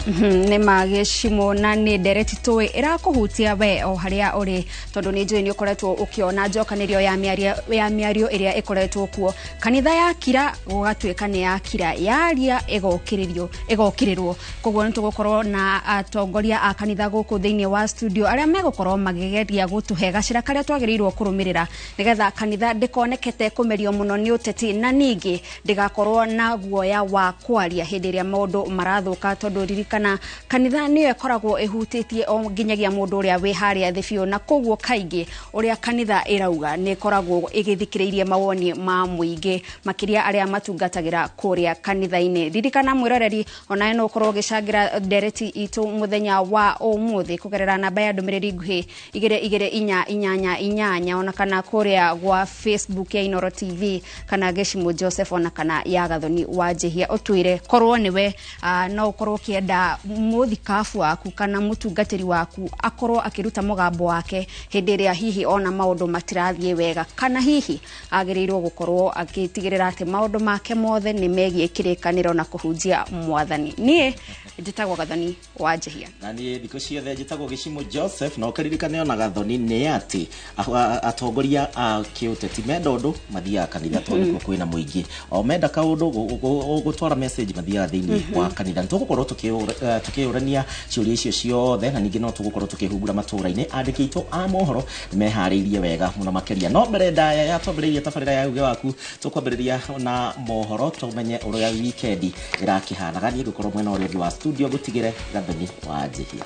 Nĩ magĩcimo na nĩ ndereti tũĩ ĩrakũhutia we o harĩa ũrĩ tondũ nĩ njũĩ nĩ ũkoretwo ũkĩona njokanĩrio ya mĩario ĩrĩa ĩkoretwo kuo kanitha yakira gũgatuĩka nĩ yakira yaria ĩgokĩrĩrwo koguo nĩ tũgũkorwo na atongoria a kanitha gũkũ thĩinĩ wa studio arĩa megũkorwo magĩgeria gũtũhe gacĩra karĩa twagĩrĩirwo kũrũmĩrĩra nĩgetha kanitha ndĩkonekete kũmerio mũno nĩ ũteti na ningĩ ndĩgakorwo na guoya wa kwaria hĩndĩ ĩrĩa maũndũ marathũka tondũ ririkana kanitha nĩyo ĩkoragwo ĩhutĩtie o nginyagia mũndũ ũrĩa wĩ harĩa thĩ biũ na koguo kaingĩ ũrĩa kanitha ĩrauga nĩ ĩkoragwo ĩgĩthikĩrĩirie mawoni ma mũingĩ makĩria arĩa matungatagĩra kũrĩa kanitha-inĩ. Ririkana mwĩroreri onawe no ũkorwo ũgĩcangĩra ndereti itũ mũthenya wa ũmũthĩ kũgerera namba ya ndũmĩrĩri nguhĩ 2288 ona kana kũrĩa gwa Facebook ya Inooro TV kana Geshimo Joseph ona kana ya Gathoni wa Njihia ũtwĩre korwo nĩwe no ũkorwo ũkĩenda mũthikabu waku kana mũtungatĩri waku akorwo akĩruta mũgambo wake hĩndĩ ĩrĩa hihi ona maũndũ matirathiĩ wega kana hihi agĩrĩirwo gũkorwo agĩtigĩrĩra atĩ maũndũ make mothe nĩ megiĩ kĩrĩkanĩro na kũhunjia mwathani. Niĩ njĩtagwo Gathoni wa Njihia na niĩ thikũ ciothe njĩtagwo Geshimo Joseph na ũkaririkane ona Gathoni nĩ atĩ atongoria a kĩũteti menda ũndũ mathiaga kanitha tondũ kwĩna mũingĩ o menda kaũndũ gũtwara message mathiaga thĩinĩ wa kanitha tũgũkorwo tukĩũrania ciũria icio ciothe na ningĩ no tũgũkorwo tukĩhungura matũra-inĩ andĩki aitũ a mohoro meharĩirie wega mũno makĩria no mbere ndaya ya twambĩrĩria tabarĩra ya uge waku tũkwambĩrĩria na mohoro tũmenye ũrĩa weekend ĩrakĩhanaga niĩ ngũkorwo mwena ũrĩa ũngĩ wa studio gũtigĩre Gathoni wa Njihia.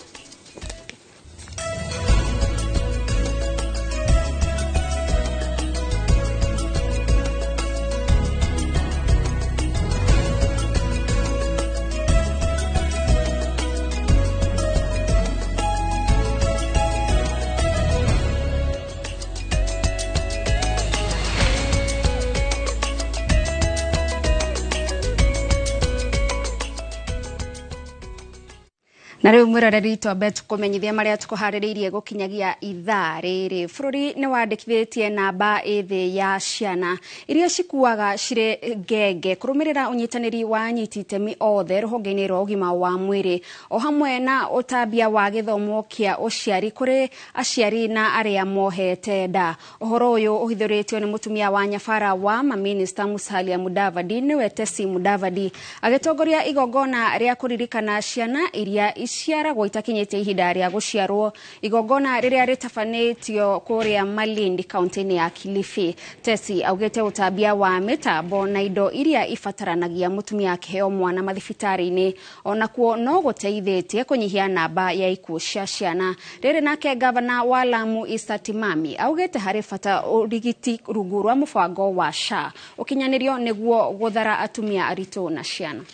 Na rĩu mwĩroreri twambe tũkũmenyithia marĩa tũkũharĩrĩirie gũkinyagia ithaa rĩrĩ. Bũrũri nĩ wandĩkithĩtie namba ĩthĩ ya ciana iria cikuaga cirĩ ngenge kũrũmĩrĩra ũnyitanĩri wa anyiti itemi othe rũhonge-inĩ rwa ũgima wa mwĩrĩ o hamwe na ũtambia wa gĩthomo kĩa ũciari kũrĩ aciari na arĩa mohete nda. Ũhoro ũyũ ũhithũrĩtio nĩ mũtumia wa nyabara wa mamĩnĩsta Musalia Mudavadi nĩwe Tesi Mudavadi agĩtongoria igongona rĩa kũririkana ciana iria ciaragwo itakinyĩte ihinda rĩa gũciarwo igongona rĩrĩa rĩtabanĩtio kũrĩa Malindi kaunti-inĩ ya Kilifi. Tesi augĩte ũtambia wa mĩtambo na indo iria ibataranagia mũtumia akĩheo mwana mathibitarĩ-inĩ onakuo no gũteithĩtie kũnyihia namba ya ikuũ cia ciana. Rĩrĩ nake gavana wa Lamu Issa Timami augĩte harĩ bata ũrigiti rungu rwa mũbango wa SHA ũkinyanĩrio nĩguo gũthara atumia aritũ na ciana.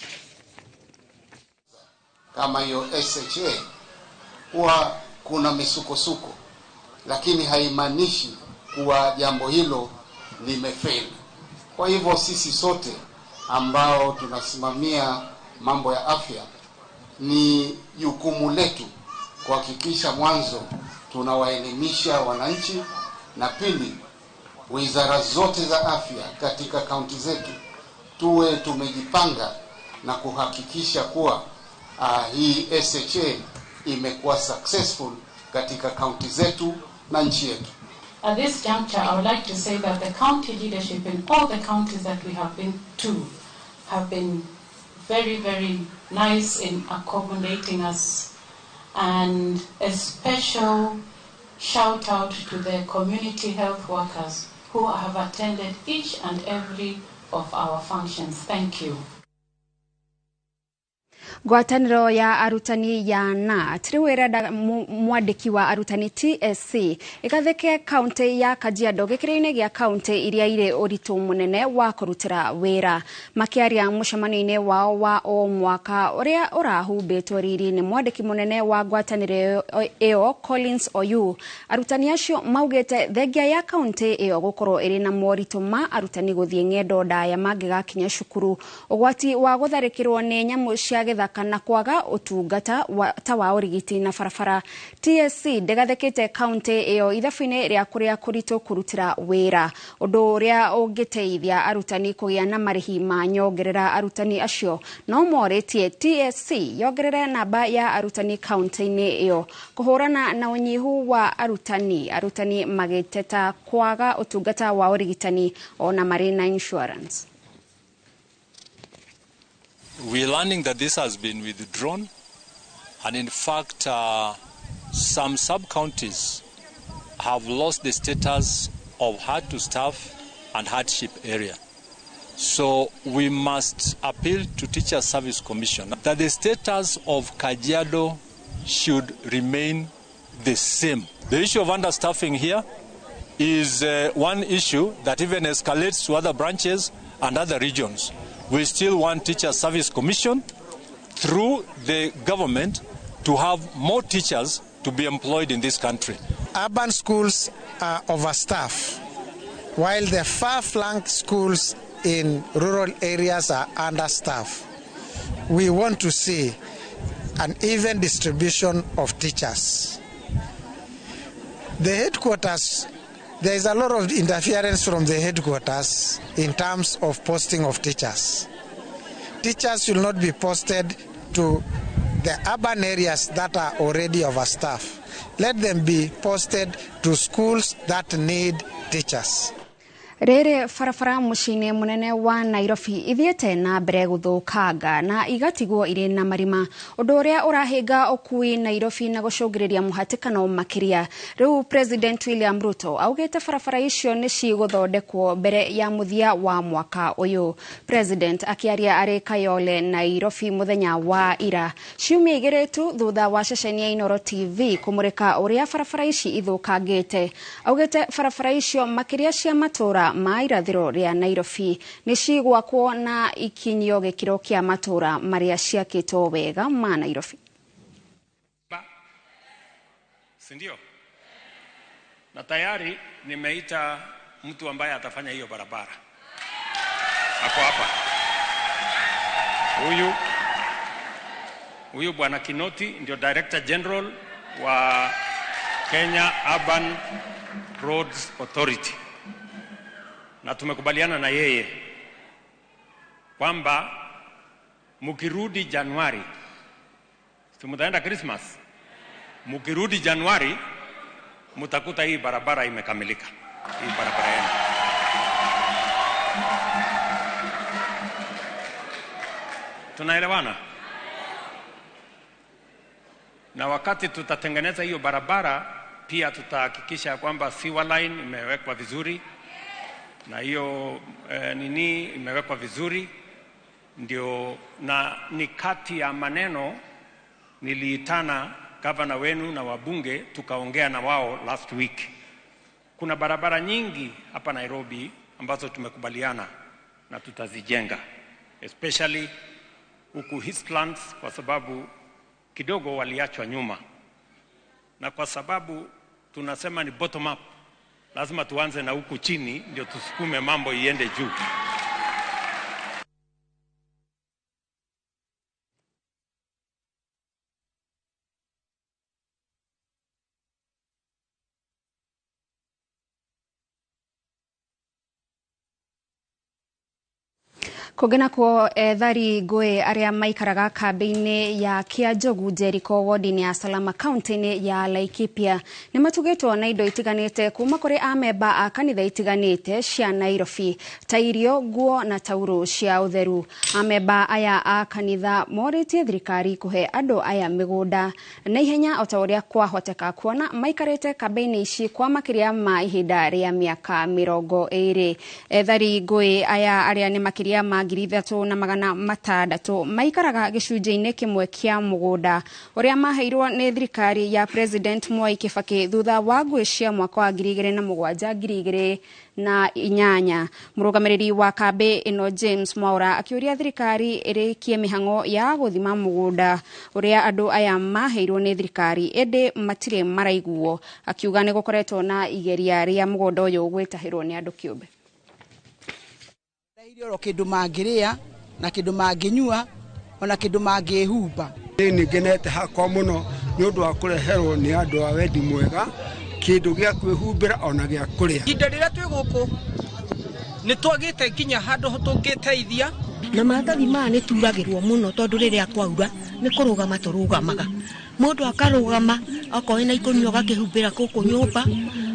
Kama hiyo SHA huwa kuna misukosuko, lakini haimaanishi kuwa jambo hilo limefeli. Kwa hivyo sisi sote ambao tunasimamia mambo ya afya ni jukumu letu kuhakikisha mwanzo tunawaelimisha wananchi na pili wizara zote za afya katika kaunti zetu tuwe tumejipanga na kuhakikisha kuwa hii SHA imekuwa successful katika county zetu na nchi yetu. At this juncture, I would like to say that the county leadership in all the counties that we have been to have been very, very nice in accommodating us. And a special shout out to the community health workers who have attended each and every of our functions. Thank you. Ngwatanĩro ya arutani ya NAT rĩu ĩrenda mwandĩki wa arutani TSC ĩgathĩke kaunti ya Kajiado gĩkĩro-inĩ gĩa kaunti iria irĩ ũritũ mũnene wa kũrutĩra wĩra. Makĩaria mũcemanio-inĩ wao wa o mwaka ũrĩa ũrahumbĩtwo riri nĩ mwandĩki mũnene wa ngwatanĩro ĩyo Collins Oyu. Arutani acio maugĩte thengia ya kaunti ĩyo gũkorwo ĩrĩ na moritũ ma arutani gũthiĩ ng'endo ndaya mangĩgakinya cukuru, ũgwati wa gũtharĩkĩrwo nĩ nyamũ cia gĩthaka gũthaka kana kwaga ũtungata ta wa ũrigiti na barabara. TSC ndĩgathĩkĩte kaunti ĩyo ithabu-inĩ rĩa kũrĩa kũritũ kũrutĩra wĩra, ũndũ ũrĩa ũngĩteithia arutani kũgĩa na marĩhi ma nyongerera. Arutani acio no morĩtie TSC yongerere namba ya arutani kaunti-inĩ ĩyo. Kũhũrana na ũnyihu wa arutani magĩteta kwaga ũtungata wa ũrigitani ona marĩ na insurance. We're learning that this has been withdrawn, and in fact some sub-counties have lost the status of hard to staff and hardship area. So we must appeal to Teacher Service Commission that the status of Kajiado should remain the same. The issue of understaffing here is one issue that even escalates to other branches and other regions. We still want Teacher Service Commission through the government to have more teachers to be employed in this country. Urban schools are overstaffed, while the far-flung schools in rural areas are understaffed. We want to see an even distribution of teachers. The headquarters, there is a lot of interference from the headquarters in terms of posting of teachers. Teachers should not be posted to the urban areas that are already overstaffed. Let them be posted to schools that need teachers. Rere farafara mucine munene wa Nairobi ithiete na mbere guthukanga na igatigwo ire na marima, undu uria urahinga ukui Nairobi na gucungiriria muhatikano makiria. Riu President William Ruto augite farafara icio ni ciguthondekwo mbere ya muthia wa mwaka uyu. President akiaria ari Kayole Nairobi muthenya wa ira ciumia igiri tu thutha wa ceceni ya Inooro TV kumurika uria farafara ici ithukangite. Augite farafara icio makiria cia matura ma irathiro ria Nairobi ni cigwakwo na ikinyio gikiro kia matura maria ciakitwo wega ma Nairobi. Sindio? Na tayari nimeita mtu ambaye atafanya hiyo barabara. Hapo hapa. Huyu Bwana Kinoti ndio Director General wa Kenya Urban Roads Authority. Na tumekubaliana na yeye kwamba mukirudi Januari, tumutaenda Christmas, mukirudi Januari mutakuta hii barabara imekamilika. Hii barabara yenu. Tunaelewana? Na wakati tutatengeneza hiyo barabara pia tutahakikisha kwamba sewer line imewekwa vizuri na hiyo nini imewekwa vizuri. Ndio, na ni kati ya maneno niliitana gavana wenu na wabunge tukaongea na wao last week. Kuna barabara nyingi hapa Nairobi ambazo tumekubaliana na tutazijenga, especially huku Eastlands, kwa sababu kidogo waliachwa nyuma, na kwa sababu tunasema ni bottom up, lazima tuanze na huku chini ndio tusukume mambo iende juu. Kugena ko ethari ngũĩ aria maikaraga kambĩ-inĩ ya Kĩanjogu Jericho ward-inĩ ya Salama county-inĩ ya Laikipia nĩ matugĩtwo na indo itiganĩte kuma kũrĩ amemba a kanitha itiganĩte cia Nairobi ta irio, nguo na tauro cia ũtheru. Amemba aya a kanitha morĩtie thirikari kũhe andũ aya mĩgũnda na ihenya o ta ũrĩa kwahoteka kuona maikarĩte kambĩ-inĩ ici kwa makĩria ma ihinda rĩa mĩaka 20. Ethari ngũĩ aya aria nĩ makĩria ma 3,600 maikaraga gĩcunjĩ-inĩ kĩmwe kĩa mũgũnda ũrĩa maheirwo nĩ thirikari ya President Mwai Kibaki thutha wa ngũĩ cia mwaka wa 2007-2008. Mũrũgamĩrĩri wa kambĩ ĩno James Mwaura akĩũria thirikari ĩrĩkie mĩhang'o ya gũthima mũgũnda ũrĩa andũ aya maheirwo nĩ thirikari ĩndĩ matirĩ maraiguo, akiuga nĩ gũkoretwo na igeria rĩa mũgũnda ũyũ gwĩtahĩrwo nĩ andũ kĩũmbe. Irio kindu mangiria na kindu manginyua ona kindu mangihumba. Ni genete hakwa muno ni undu wa kureherwo ni andu a wendi mwega kindu gya kwihumbira ona gya kuria. Indo rira twi guku ni twagite kinya handu tungiteithia na maratathi maya nĩ turagĩrwo mũno tondũ rĩrĩa kwaura nĩ kũrũgama tũrũgamaga. Mũndũ akarũgama akoe na ikũnyo gakĩhumbĩra gũkũ nyũmba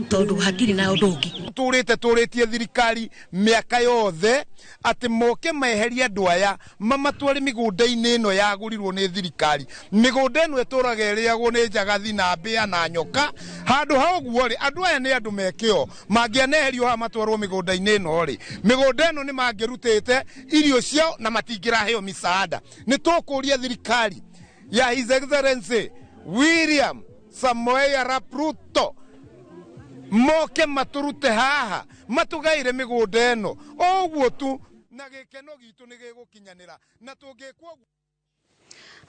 tondũ hatirĩ na ũndũ ũngĩ. Tũrĩtie thirikari mĩaka yothe atĩ moke meheria andũ aya mamatware mĩgũnda-inĩ ĩno yagũrirwo nĩ thirikari. Mĩgũnda ĩno ĩtũraga ĩrĩagwo nĩ njagathi na mbĩa na nyoka. Handũ ha ũguo rĩ, andũ aya nĩ andũ mekĩo mangĩaneherio haha matwarwo mĩgũnda-inĩ ĩno rĩ, mĩgũnda ĩno nĩ mangĩrutĩte irio ciao na matingĩraheo misaada. Nĩ tũkũria thirikari ya His Excellency William Samoei Arap Ruto moke maturute haha matugaire mĩgũnda ĩno oguo tu na gĩkeno gitu nĩ gĩgũkinyanĩra na tũngĩkwo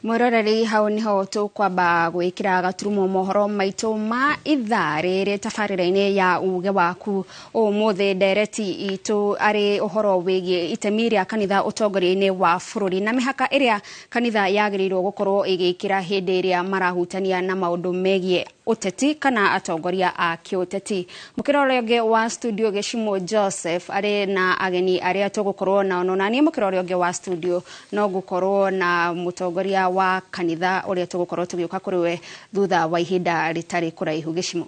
Mwiroreri hau niho tukwamba gwikira gaturumo mohoro maitu ma ithaa rĩrĩ tabarĩra-inĩ ya uge waku ũmũthĩ ndereti itu arĩ ũhoro wĩgiĩ itemi rĩa kanitha ũtongoria-inĩ wa bũrũri na mĩhaka ĩrĩa kanitha yagĩrĩirwo gũkorwo ĩgĩkĩra hĩndĩ ĩrĩa marahutania na maũndũ megiĩ uteti kana atongoria a kĩũteti. Mũkĩrore ũngĩ wa studio Gĩchimo Joseph arĩ na ageni arĩa tũgũkorwo nao na niĩ mũkĩrore ũngĩ wa studio no gũkorwo na mũtongoria wa kanitha ũrĩa tũgũkorwo tũgĩũka kũrĩ we thutha wa ihinda rĩtarĩ kũraihu. Gĩchimo.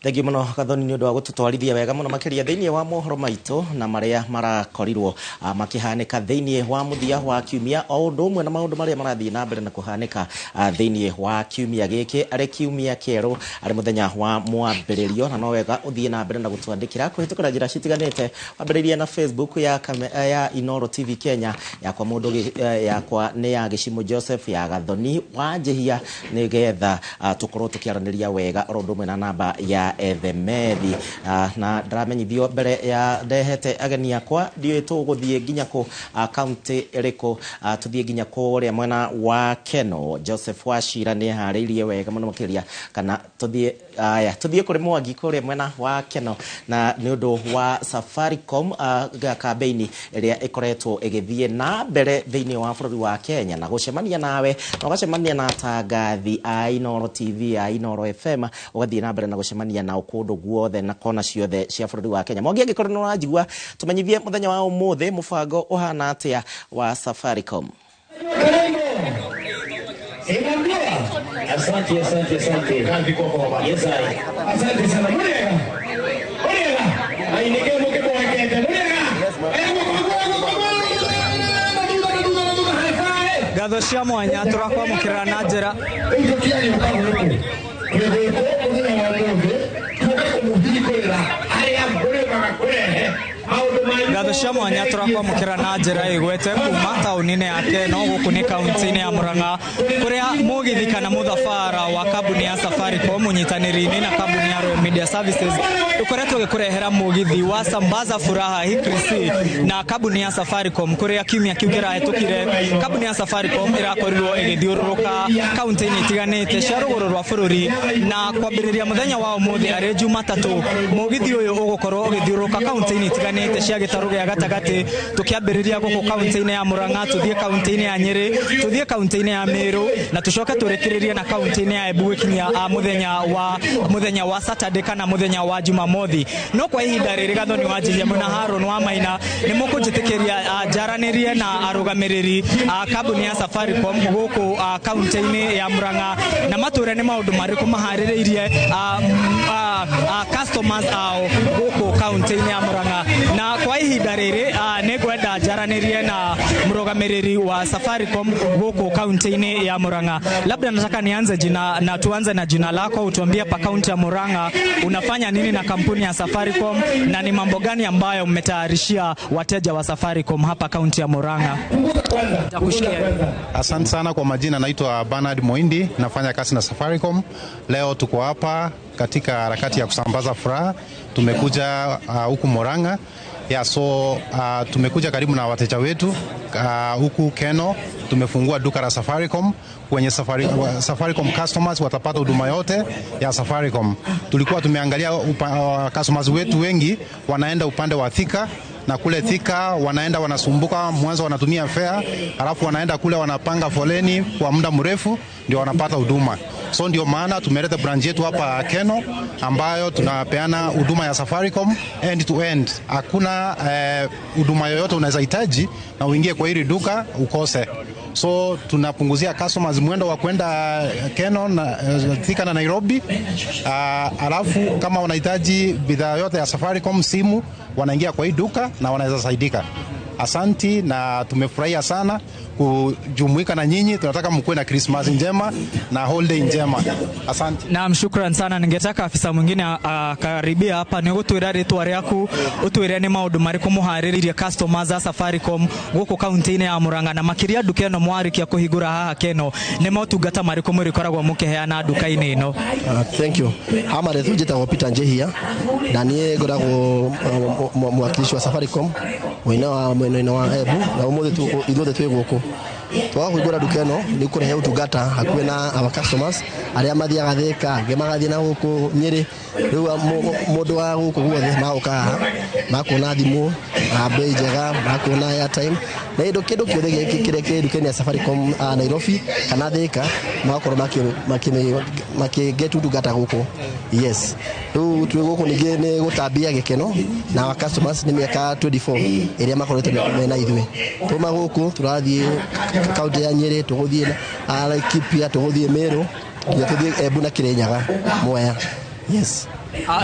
Thengi muno Gathoni ni undu wa gututwarithia wega muno makiria thiini wa mohoro maitu na maria marakorirwo makihanika thiini wa muthia wa kiumia o undu umwe na maundu maria marathii na mbere na kuhanika thiini wa kiumia giki ari kiumia kieru ari muthenya wa mwambiririo na no wega uthie na mbere na gutwandikira kuhitukira njira citiganite wambiririe na Facebook ya Inoro TV Kenya yakwa mundu yakwa ni ya Gĩchimo Joseph ya Gathoni wa Njihia nigetha tukorwo tukiaraniria wega o undu umwe na namba ya Ethemethi na ndaramenyithio mbere ya ndehete ageni akwa ndiye tuguthie nginya ku county eriko tuthie nginya kuria mwena wa Keno. Joseph Wachira ni hariirie wega muno makiria kana tuthie kuri Mwangi kuria mwena wa Keno na ni undu wa Safaricom campaign iria ikoretwo igithie na mbere thiini wa bũrũri wa Kenya na gucemania nawe na ugacemania na tangathi a Inoro TV a Inoro FM ugathie na mbere na gucemania na ukundu guothe na kona ciothe cia bũrũri wa Kenya. Mwangi angikorwo no rajigua tumenyithie muthenya wa umuthi mubango uhana atia wa Safaricom. Asante. Yes, asante sana. Gatho cia mwanya turakwamũkĩra na njĩra Gatho cia mwanya turakwamũkĩra na njĩra ĩgwete kuma taũni-inĩ ya Keno gũkũ nĩ kaunti-inĩ ya Murang'a kũrĩa mũgithi kana mũthabara wa kambuni ya Safaricom mũnyitanĩri-inĩ na kambuni ya Royal Media Services ũkoretwo ũgĩkũrehera mũgithi wa Sambaza Furaha Hikrisi na kambuni ya Safaricom kũrĩa kiumia kĩu kĩrahĩtũkire kambuni ya Safaricom ĩrakorirwo ĩgĩthiũrũrũka kaunti-inĩ itiganĩte cia rũgũrũ rwa bũrũri na kwambĩrĩria mũthenya wa ũmũthĩ arĩ Jumatatũ mũgithi ũyũ ũgũkorwo ũgĩthiũrũrũka kaunti-inĩ itiganĩte cia gĩtarũ gĩa gatagatĩ tukĩambĩrĩria gũkũ kaunti-inĩ ya Murang'a tuthie kaunti-inĩ ya Nyeri tuthie kaunti-inĩ ya Meru na tucoke tũrĩkĩrĩrie na kaunti-inĩ ya Embu gĩkinya muthenya wa Saturday kana muthenya wa Jumamothi. No kwa ihinda rĩrĩ Gathoni wa Njihia mwena Harun wa Maina nĩ mũkũnjĩtĩkĩria njaranĩrie na arũgamĩrĩri kambuni ya Safaricom gũkũ kaunti-inĩ ya Murang'a na matũre nĩ maũndũ marĩkũ maharĩrĩirie customers ao gũkũ kaunti-inĩ ya Murang'a na kwa ihinda rĩrĩ nĩ ngwenda njaranĩrie na mũrũgamĩrĩri wa Safaricom gũkũ kaunti-inĩ ya Murang'a. Labda nataka nianze na tuanze na jina lako, utuambie pa kaunti ya Murang'a unafanya nini na kampuni ya Safaricom na ni mambo gani ambayo mmetayarishia wateja wa Safaricom hapa kaunti ya Murang'a? Asante sana kwa majina, naitwa Bernard Moindi, nafanya kazi na Safaricom. Leo tuko hapa katika harakati ya kusambaza furaha. Tumekuja huku Murang'a. Tumekuja karibu na wateja wetu huku Keno. Tumefungua duka la Safaricom kwenye Safaricom customers watapata huduma yote ya Safaricom. Tulikuwa tumeangalia customers wetu wengi wanaenda upande wa Thika na kule Thika wanaenda wanasumbuka, mwanzo wanatumia fare, alafu wanaenda kule wanapanga foleni kwa muda mrefu ndio wanapata huduma. So ndio maana tumeleta branch yetu hapa Keno ambayo tunapeana huduma ya Safaricom end to end. Hakuna huduma yoyote unaweza hitaji na uingie kwa hili duka ukose. So tunapunguzia customers mwendo wa kwenda Keno na Thika na Nairobi. Alafu kama wanahitaji bidhaa yote ya Safaricom simu, wanaingia kwa hii duka na wanaweza saidika. Asanti na tumefurahia sana kujumuika na nyinyi. Tunataka mkuwe na Christmas njema na holiday njema. Asante. Naam, shukran sana. Ningetaka afisa mwingine akaribia hapa ni gutwira ritwa riaku, utwire ni maundu mariku muhariririe customers za Safaricom guku kaunti-ini ya Murang'a na makiria duka ino mwarikia kuhingura haha Keno ni motungata mariku murikoragwo mukiheana duka-ini ino. Thank you. Amare tujeta Peter Njehia na nie ngoragwo mwakilishi wa Safaricom wina wa mwena wa Embu na umothe ithuothe twi guku twa kuigura duka ino ni kurehe utungata hakuhe na our customers aria mathiaga Thika ngemagathiĩ na guku Nyeri riu mundu wa guku guothe magoka makona thimu na bei njega makona airtime na indo kindu kiothe gikire duka-ini ya Safaricom Nairobi kana Thika magakorwo get utungata guku. Yes, riu twi guku ningi ni gutambia gikeno na our customers ni miaka 24 iria makoretwo mena ithuĩ tuma guku turathie kaunti ya Nyeri tuguthie Laikipia tuguthie Meru tuguthie Embu na Kirinyaga Mwea. Yes.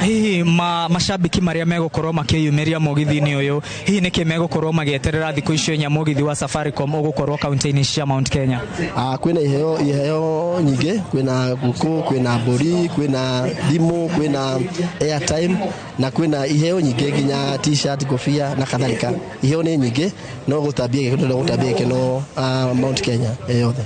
Hihi mashabiki maria megukorwo makiyumiria mugithi-ini uyu hihi niki megukorwo magieterera thiku icio nya mugithi wa Safaricom ugukorwo kaunti-ini cia Mount Kenya? Kwina iheo nyingi, kwina guku, kwina mburi, kwina thimu, kwina airtime na kwina iheo nyingi nginya t-shirt, kofia na kadhalika. Iheo ni nyingi no gutambia kino Mount Kenya yothe.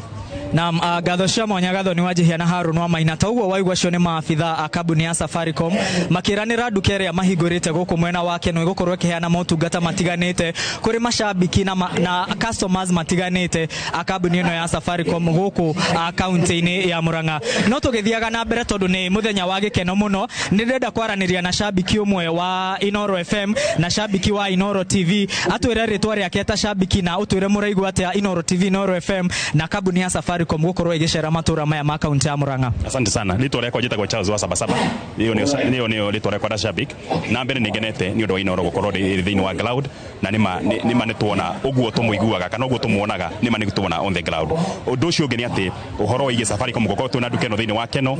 Na gatho cia mwanya gatho ni Wanjihia na Harun wa Maina taguo waigua cio ni maabitha a kambuni ya Safaricom makiranira duka iria mahingurite guku mwena wake no igukorwo ikiheana motungata matiganite kuri mashabiki na customers matiganite a kambuni ino ya Safaricom guku kaunti-ini ya Murang'a. No tugithiaga na mbere tondu ni muthenya wa gikeno muno, ni ndenda kwaraniria na shabiki umwe wa Inoro FM na shabiki wa Inoro TV atwire ritwa riake ta shabiki na utwire muraigua atia Inoro TV, Inoro FM na kambuni ya Safaricom gukorwo igicera matura maya ma kaunti ya Murang'a. Asante sana. Ritwa riakwa njitagwo Charles wa Sabasaba. Iyo ni ritwa riakwa da shabik na mbere ningenete ni undu wa Inoro gukorwo thiini wa cloud na nima nituona uguo tumuiguaga kana uguo tumuonaga nima nituona on the cloud. Undu ucio ungi ni ati uhoro wa Safaricom gukorwo tuna duka ino thiini wa Keno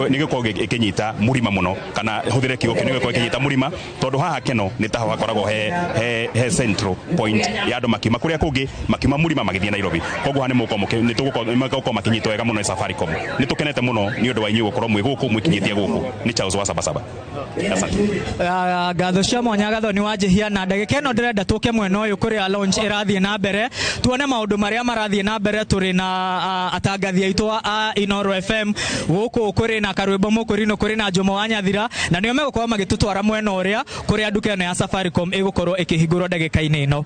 ni gukorwo ikinyita murima muno kana huthire kiugo kinu gukorwo ikinyita murima tondu haha Keno ni taho hakoragwo he central point ya andu makiuma kuria kungi makiuma murima magithie Nairobi. Koguo ni muko makinyito wega muno Safaricom. Ni tukenete muno ni undu wa inyu gukorwo mwi guku mwikinyitie guku. Ni Charles wa Sabasaba. Asante. Gatho cia mwanya gatho ni Wanjihia na ndagika ino ndirenda tuke mwena uyu kuri a launch irathie na mbere tuone maundu maria marathie na mbere. Turi na atangathi aitu a Inoro FM guku kuri na Karwimbo Mukurino kuri na Jomo wa Nyathira na nio megukorwo magitutwara mwena uria kuri duka ino ya Safaricom igukorwo ikihingurwo ndagika-ini ino.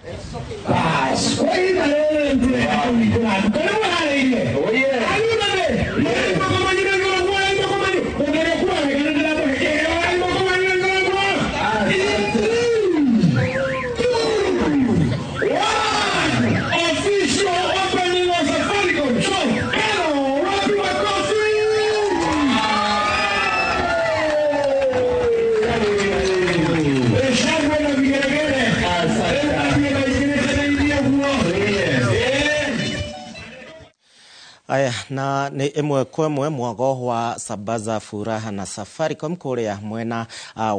Aya na ni imwe kwa mwago wa Sambaza Furaha na Safaricom kuria mwena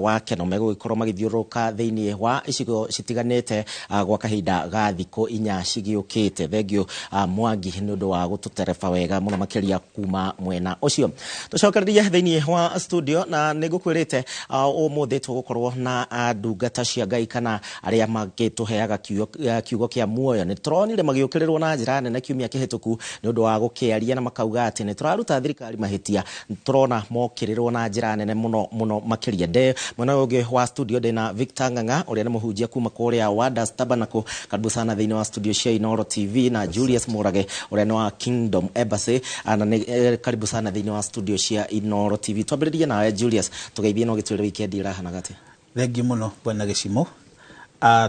wa Keno megukorwo magithiuruka thiini wa icigo citiganite gwa kahinda ga thiko inya cigiukite. Thengio Mwangi ni undu wa gututerefa wega muno makiria kuma mwena ucio. Tucokereria thiini wa studio na nigukwirite umuthi tugukorwo na ndungata cia Ngai kana aria magituheaga kiugo kia muoyo. Ni turonire magiukirirwo na njira nene kiumia kihituku ni undu wa kiaria na makauga ati ni turaruta thirikari mahitia. Turona mokirirwo na njira nene muno makiria. De mwena ungi wa studio na Victor Ng'ang'a uria ni muhunjia kuma kuria Wonders Tabernacle. Karibu sana thiini wa studio cia Inoro TV na Julius Murage uria ni wa Kingdom Embassy na karibu sana thiini wa studio cia Inoro TV. Twambiririe nawe Julius, tugeithie no gitwire weekend irahana gati. Thengi muno bwana Gicimo.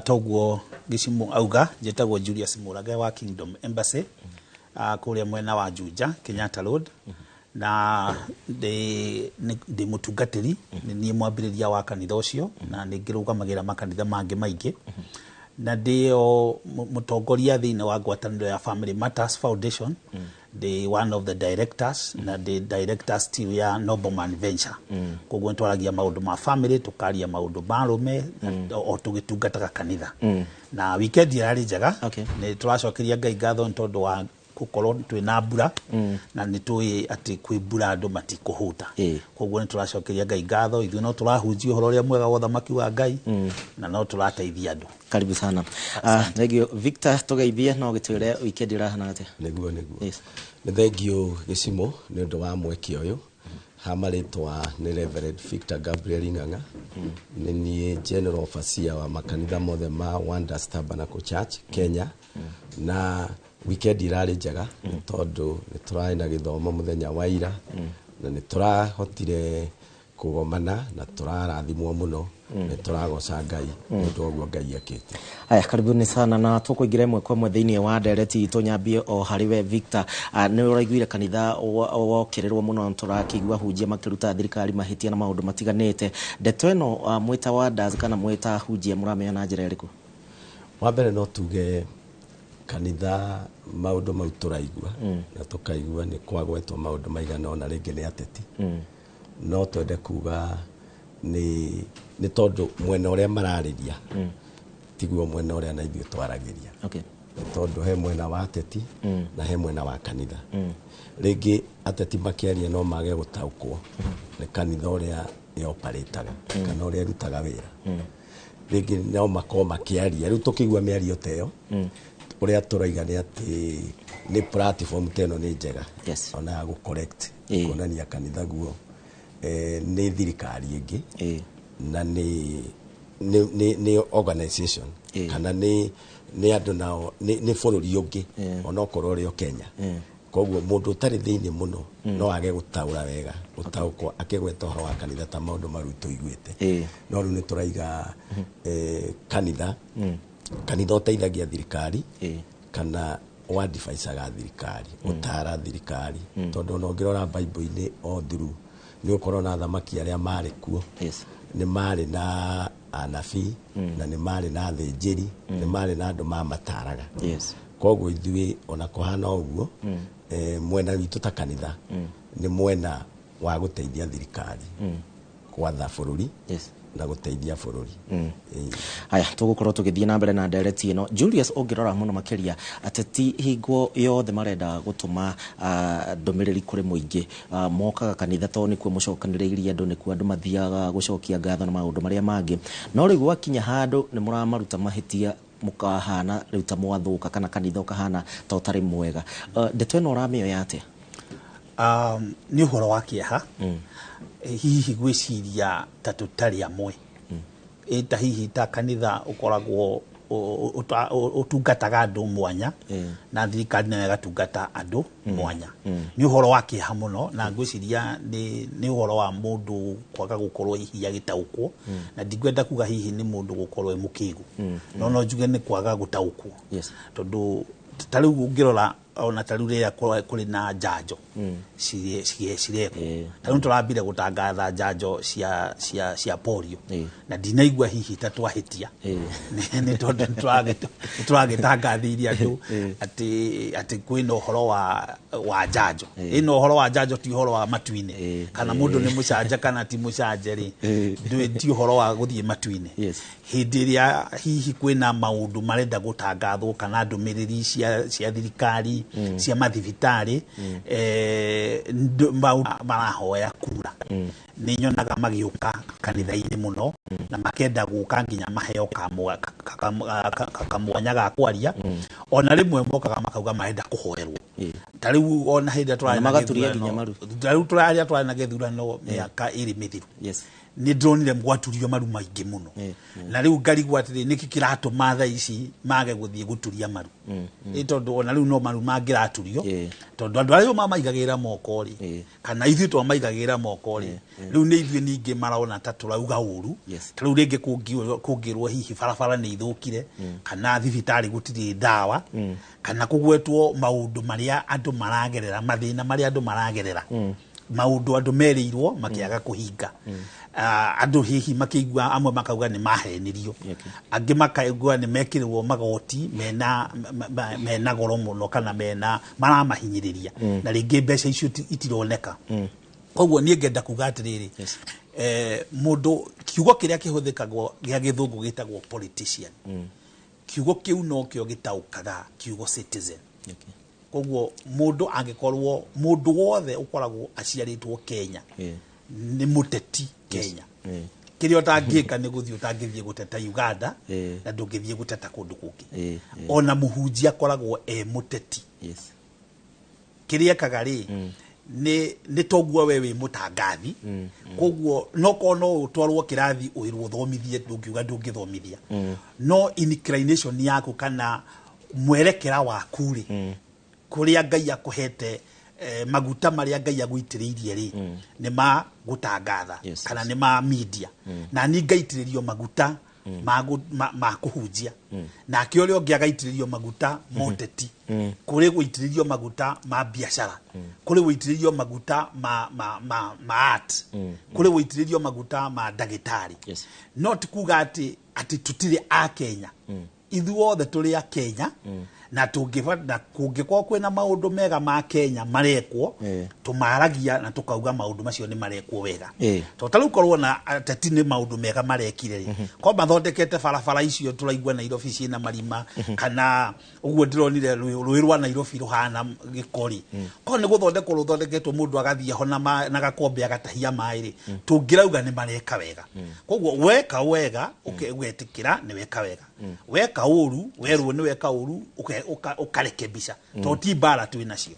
toguo gicimu auga jetagwo Julius Murage wa Kingdom Embassy kuria mwena wa Juja Kenyatta Road na ndi mutungatiri ni mwambiriria wa kanitha ucio na ningirugamagira makanitha mangi maingi na ndio mutongoria thine wa ngwataniro ya Family Matters Foundation the one of the directors na the directors team ya Nobleman Venture koguo twaragia maundu ma family tukaria maundu marume o tugitungataga kanitha na weekend yari njega ni turacokeria Ngai ngatho ntondu wa gukorwo twina mbura na ni tui ati kwi mbura andu matikuhuta koguo ni turacokeria Ngai ngatho ithu no turahunjia uhoro ria mwega wa thamaki wa Ngai na no turateithia andu. Karibu sana. Thank you Victor, tugeithie no gitwire weekend irahana atia? Niguo yes. Ni thank you Gicimo ni undu wa mweki uyu hamaritwa ni Reverend Victor Gabriel Ing'ang'a ni ni General Overseer wa makanitha mothe ma Wonders Tabernacle Church Kenya na weekend irari njega tondu ni turai na githomo muthenya wa ira na ni turahotire kugomana na turarathimwo muno ni turagoca Ngai ndu ogwo Ngai akite. Aya, karibuni sana na tukuingira imwe kwa mwe thiini wa ndereti itu nyambie o hariwe Victor. Ni uraiguire kanitha wokererwo muno turakigwa hunjia makiruta thirikari mahitia na maundu matiganite. Ndeto ino mwita Wonders kana mwita hunjia muramenya na njira iriku? Wa mbere no tuge kanitha maundu mau turaigua na tukaigua ni kwagwetwo maundu maigana ona ringi ni ateti no twende kuga ni tondu mwena uria marariria tiguo mwena uria na ithuĩ twaragiria tondu he mwena wa ateti na he mwena wa kanitha ringi ateti makiaria no mage gutaukwo ni kanitha uria operataga kana uria rutaga wira ringi no makoma makiaria riu tukigua miario teyo uria turaiga ni ati ni platform teno ni njega ona ya correct konania kanitha guo ni thirikari ingi na ni organization kana ni andu nao ni bururi ungi ona okorwo rio Kenya koguo mundu tari thiini muno no age gutaura wega gutaukwo akigweta horo wa kanitha ta maundu maru tuiguite no riu ni turaiga kanitha uteithagia thirikari kana wadifaisaga thirikari utara thirikari tondu no ngirora Bible-ini o through ni ukorwo na thamaki aria mari kuo ni mari na anabii na ni mari na thinjiri ni mari na andu mamataraga koguo ithuĩ ona kuhana uguo mwena witu ta kanitha ni mwena wa guteithia thirikari kwatha bururi na guteithia bururi. Aya, tugukorwo tugithie na mbere na ndereti ino. Julius, ongirora muno makiria ateti hingo yothe marenda gutuma ndomereri kuri muingi mokaga kanitha to ni kuo mucokaniriirie andu ni kuo andu mathiaga gucokia ngatho na maundu maria mangi no riu gwakinya handu ni muramaruta mahitia mukahana riu ta mwathuka kana kanitha ukahana ta utari mwega. Ndeto ino uramio yate ni uhoro wa kieha hihi gwiciria ta tutari amwe eta hihi ta kanitha ukoragwo utungataga andu mwanya na thirikari nayo igatungata andu mwanya ni uhoro wa kieha muno na gwiciria ni uhoro wa mundu kwaga gukorwo hihi agitaukwo na ndigwenda kuga hihi ni mundu gukorwo mukigu no njuge ni kwaga gutaukwo tondu tariu ungirora ona tariu ria kuri na njanjo cireko tariu turambire gutangatha njanjo cia polio na ndinaigua hihi ta twahitia ni tondu turagitangathiria andu ati kwina uhoro wa njanjo ino uhoro wa njanjo ti uhoro wa matuine kana mundu ni mucanja kana ti mucanje ri ti uhoro wa guthie matuine hindi ria hihi kwina maundu marenda gutangathwo kana ndumiriri cia thirikari cia mathibitari marahoya kura ni nyonaga magiuka kanitha-ini muno na makenda guka nginya maheo kamwanya ga kwaria ona rimwe mokaga makauga marenda kuhoerwo tariu ona hinda turari magaturia nginya maru tariu turari na githurano miaka iri mithiru ni ndronire gwaturio maru maingi muno na riu ngarigwa atiri niki kirato matha ici mage guthie guturia maru tondu ona riu no maru mangiraturio tondu andu ario mamaigagira moko ri kana ithu to maigagira moko ri riu ni ithu ningi maraona ta turauga uru riu ringi kungirwo hihi barabara ni ithukire kana thibitari gutiri dawa kana kugwetwo maundu maria andu maragerera mathina maria andu maragerera maundu andu merirwo makiaga kuhinga andu hihi makigwa amwe makauga ni mahenirio angi makaigwa ni mekirwo magoti mena goro muno kana mena maramahinyiriria na ringi mbeca icio itironeka koguo nie ngenda kuga atiriri mundu kiugo kiria kihuthikagwo gia githungu gitagwo politician kiugo kiu no kio gitaukaga kiugo citizen koguo mundu angikorwo mundu wothe ukoragwo aciaritwo Kenya ni muteti Kenya kirio tangika ni guthio tangithie guteta Uganda na ndungithie guteta kundu kungi ona muhunjia koragwo muteti kiria kagari ni toguo wewe mutangathi koguo no kono utwarwo kirathi uirwo thomithie ndungiuga ndungithomithia no inclination yako kana mwerekera waku ri kuria Ngai akuhete maguta maria Ngai agwitiriirie ri ni ma gutangatha kana ni ma media na ni ngaitiririo maguta ma kuhunjia na kiole ongi agaitiririo maguta moteti kuri gwitiririo maguta ma biashara kuri gwitiririo maguta ma art kuri gwitiririo maguta ma dagitari not kuga ati tutire a Kenya ithu othe turi a Kenya na tungifanda kungikwa kwina maundu mega ma Kenya marekwo tumaragia na tukauga maundu macio ni marekwo wega to taru korwo na ateti ni maundu mega marekire ri ko mathondekete barabara icio turaigwa na Nairobi cina marima kana uguo ndironire rwirwa na Nairobi ruhana gikori ko ni guthondekwo ruthondeketwo mundu agathie hona na gakombe agatahia mai ri tungirauga ni mareka wega koguo weka wega ugetikira ni weka wega weka uru werwo ni weka uru ukarekebisha to ti bara tu inacio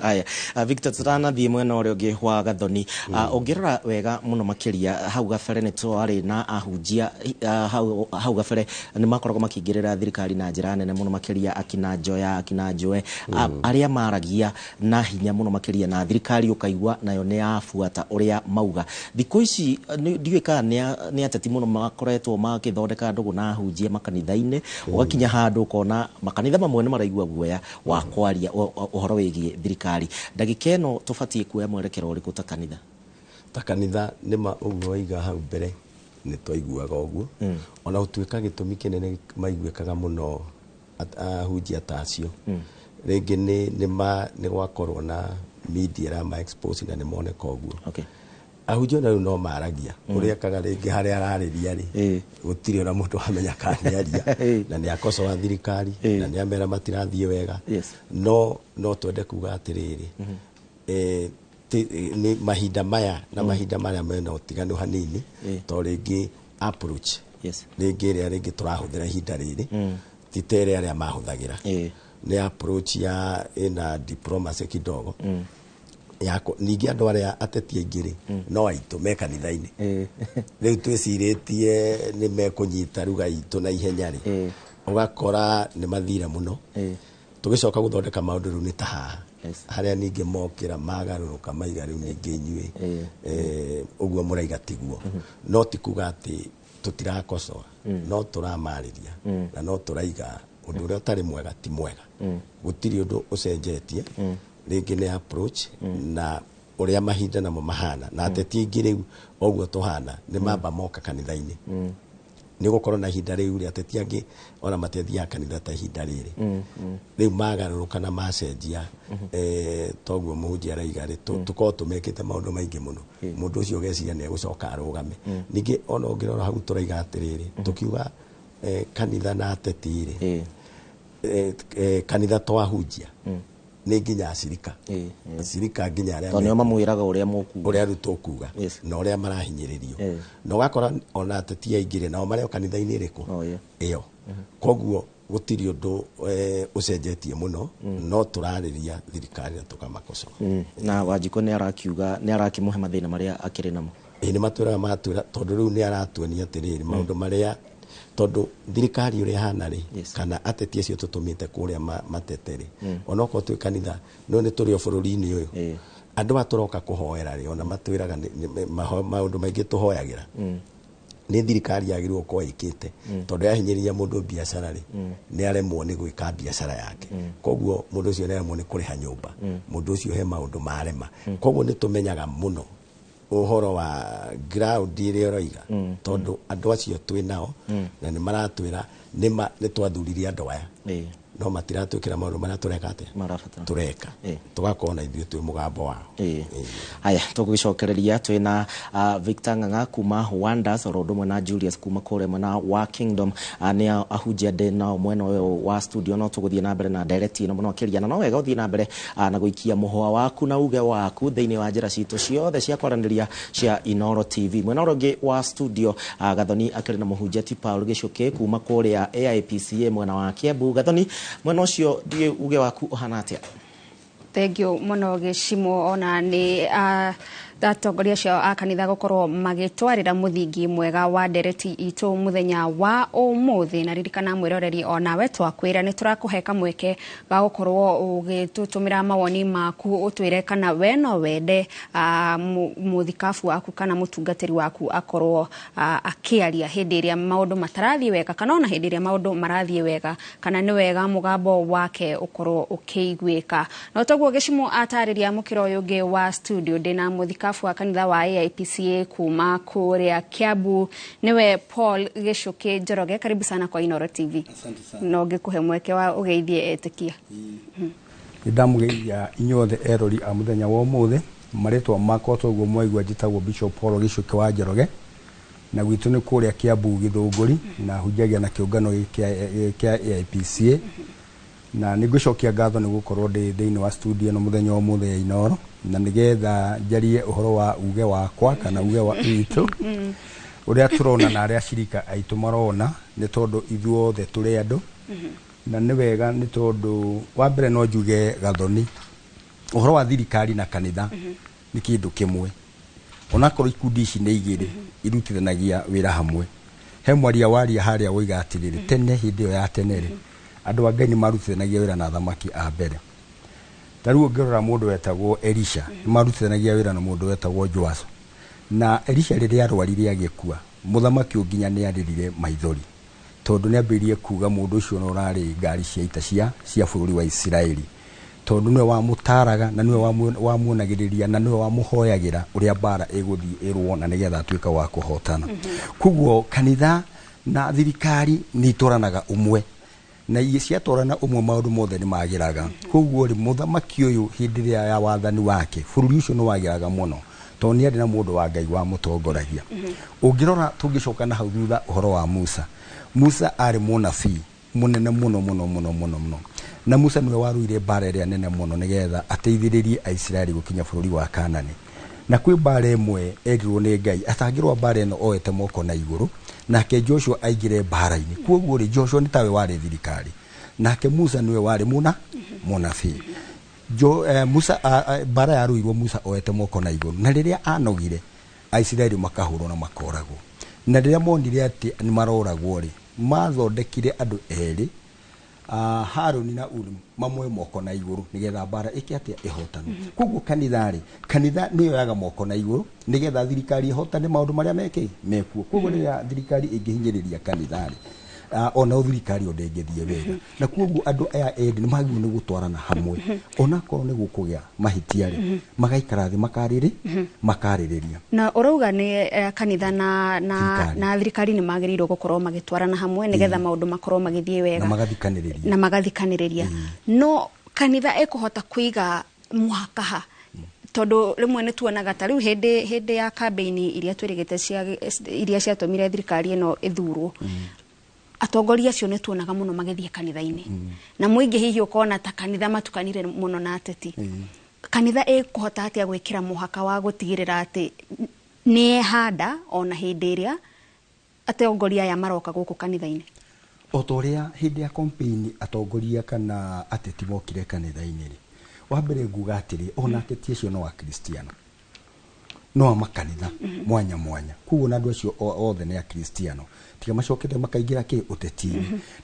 aya Victor Tsana thie mwena ore ungi hwa Gathoni ungirora wega muno makiria hau gabere ni twari na ahunjia hau gabere ni makoragwo makingirira thirikari na njira nene muno makiria akina Joya akina Joe aria maragia na hinya muno makiria na thirikari ukaigwa nayo ni afuata uria mauga thikũ ici ndiweka ni ateti muno makoretwo makithondeka ndugu na ahunjia makanitha-ini ugakinya handu kona makanitha mamwe ni maraigua guoya wa kwaria uhoro wigie thirikari ndagika ino tubatie kuoya mwerekero uriku ta kanitha ni ma uguo iga hau mbere ni twaiguaga uguo ona utuika gitumi kinene maiguikaga muno ahunjia tacio ringi ni gwakorwo na media ra ma expose na ni moneka uguo ahunjia na no maragia uria kaga ringi haria arariria ri gutiri ona mundu amenya kaniaria na ni akosoa thirikari na ni amera matirathie wega no twende kuga atiriri ni mahinda maya na mahinda maria mena utiganu hanini to ringi approach ringi ringi turahuthira ihinda riri titere aria mahuthagira ni approach ya ina diplomacy kidogo yako ningi andu aria ateti aingiri no aitu mekanitha-ini riu twiciritie ni mekunyita ruga itu na ihenya ri ugakora ni mathira muno tugicoka guthondeka maundu riu ni ta haha haria ningi mokira magaruruka maiga riu ningi inyui uguo muraiga tiguo no tikuga ati tutirakosoa no turamariria na no turaiga undu uria utari mwega ti mwega gutiri undu ucenjetie ringi ni approach na uria mahinda namo mahana na ateti aingi riu oguo tuhana ni mamba moka kanitha-ini ni gukorwo na ihinda riu ri ateti angi ona matethia kanitha ta ihinda riri riu magaruruka na macenjia toguo muhunjia araiga ri tukorwo tumekite maundu maingi muno mundu ucio geciria ni egucoka arugame ningi ona ungirora hau turaiga atiriri tukiuga kanitha na ateti ri kanitha twahunjia ni nginya acirika acirika nginya aria to nio mamwiraga uria mukuga uria ruto kuga na uria marahinyiririo no gakora ona ateti aingire nao mario kanitha-ini iriku iyo koguo gutiri undu ucenjetie muno no turariria thirikari na tukamakoso na Wanjiko ni arakiuga ni arakimuhe mathina maria akiri namo ni matwira tondu riu ni aratuonia atiriri maundu maria tondu thirikari uria hana ri kana ateti acio tutumite kuria mateteri onoko twi kanitha no ni turi bururi-ini uyu andu aturoka kuhoera ri ona matwiraga maundu maingi tuhoyagira ni thirikari yagirwo ko ikite tondu yahinyiriria mundu biashara ri ni aremwo ni gwika biashara yake koguo mundu ucio ni aremwo ni kuriha nyumba mundu ucio he maundu marema koguo ni tumenyaga muno uhoro wa ground iria roiga tondu andu acio twi nao na ni maratwira ni twathuririe andu aya no matiratwikira maundu maria tureka ate tureka tugakona ithuĩ twi mugambo wao aya tugicokereria twina Victor Ng'ang'a kuma Wonders orodo mwena Julius kuma kore mwena wa Kingdom ni ahunjia de na mwena uyu wa studio no tuguthie na mbere na direct no muno kiriana no wega uthie na mbere na guikia muhwa waku na uge waku thiini wa njira citu ciothe cia kwaraniria cia Inoro TV mwena urongi wa studio Gathoni akiri na muhunjia ti Paul Gicuki kuma kore ya AIPCA mwena wa Kiambu Gathoni mwena ucio ndie uge waku uhana atia Thengio muno Gicimo ona ni atongoria cio a kanitha gukorwo magitwarira muthingi mwega wa ndereti itu muthenya wa umuthi na ririkana mwiroreri ona we twakwira ni turakuheka mweke ga gukorwo ugitutumira mawoni maku utwire kana we no wende muthikafu waku kana mutungatiri waku akorwo akiaria hindi iria maundu matarathie wega kana ona hindi iria maundu marathie wega kana ni wega mugambo wake ukorwo ukiigwika no toguo Gicimo atariria mukiro yugi wa studio dina muthikafu wa kanitha wa AIPCA kuma kuria Kiambu niwe Paul Gicuki Njoroge karibu sana kwa Inoro TV. Asante sana. No ngikuhe mweke wa ugeithie etikia. Ndamugeithia inyothe erori a muthenya wa umuthi maritwa makwa toguo mwaigua njitagwo Bishop Paul Gicuki wa Njoroge na gwitu ni kuria Kiambu Githunguri na hunjagia na kiungano kia AIPCA na nigucokia ngatho ni gukorwo ndi thiini wa studio no muthenya wa umuthi ya Inoro na nigetha njarie uhoro wa uge wakwa kana uge wa itu uria turona na aria shirika aitu marona ni tondu ithuothe turi andu na ni wega ni tondu wa mbere no njuge Gathoni uhoro wa thirikari na kanitha ni kindu kimwe onakorwo ikundi ici ni igiri irutithanagia wira hamwe he mwaria waria haria woiga atiriri tene hindi yo ya tenere andu a Ngai ni marutithanagia wira na thamaki a mbere taruo ngirora mundu wetagwo Elisha marutithanagia wira na mundu wetagwo Joaso na Elisha riria arwarire agikua muthamaki unginya ni aririre maithori tondu ni ambirie kuga mundu ucio no rari ngari cia ita cia bururi wa Israeli tondu niwe wa mutaraga na niwe wa muonagiriria na niwe wa muhoyagira uria bara iguthii irwo na nigetha atuika wa kuhotana kuguo kanitha na thirikari ni toranaga umwe na ciatorana umwe maundu mothe ni magiraga koguo ri muthamaki uyu hindi ria ya wathani wake bururi ucio no wagiraga muno to ni ari na mundu wa Ngai wa mutongoragia ungirora tungicoka na hau thutha uhoro wa Musa ari munabii munene muno na Musa niwe waruire bara ria nene muno nigetha ateithiririe Aisraeli gukinya bururi wa Kanani na kwi bara imwe erirwo ni Ngai atangirwa bara ino oete moko na iguru nake Joshua aigire bara-ini koguo ri Joshua ni tawe wari thirikari nake Musa niwe wari munabii Musa bara yaruirwo Musa oete moko na iguru na riria anogire Aisraeli makahurwo na makoragwo na riria monire ati ni maroragwo ri mathondekire andu eri Haruni na Uri mamwe moko na iguru nigetha bara ikiatia ihotana koguo kanitha niyo yaga moko na iguru nigetha thirikari ihotane maundu maria mekuo koguo niya thirikari ingihinyiriria kanitha ona thirikari ondengethie wega na koguo andu aya endi ni magirwo ni gutwarana hamwe ona korwo ni gukugia mahitia ri magaikara thi makaririria na urauga ni kanitha na thirikari ni magirirwo gukorwo magitwarana hamwe nigetha maundu makorwo magithie wega na magathikaniria no kanitha ekuhota kuiga muhakaha tondu rimwe ni tuonaga ta riu hindi ya campaign iria twirigite iria ciatumire thirikari ino ithurwo atongoria cio ni tuonaga muno magithie kanitha-ini na muingi hihi ukona ta kanitha matukanire muno na ateti kanitha ekuhota atia gwikira muhaka wa gutigirira ati ni handa ona hindi iria atongoria ya maroka guku kanitha-ini otoria hindi ya campaign atongoria kana ateti mokire kanitha-ini ri wa mbere nguga atiri ona ateti acio no wa Kristiano no amakanitha mwanya mwanya kuo na andu acio othe ne akristiano tiga macokete makaingira ki uteti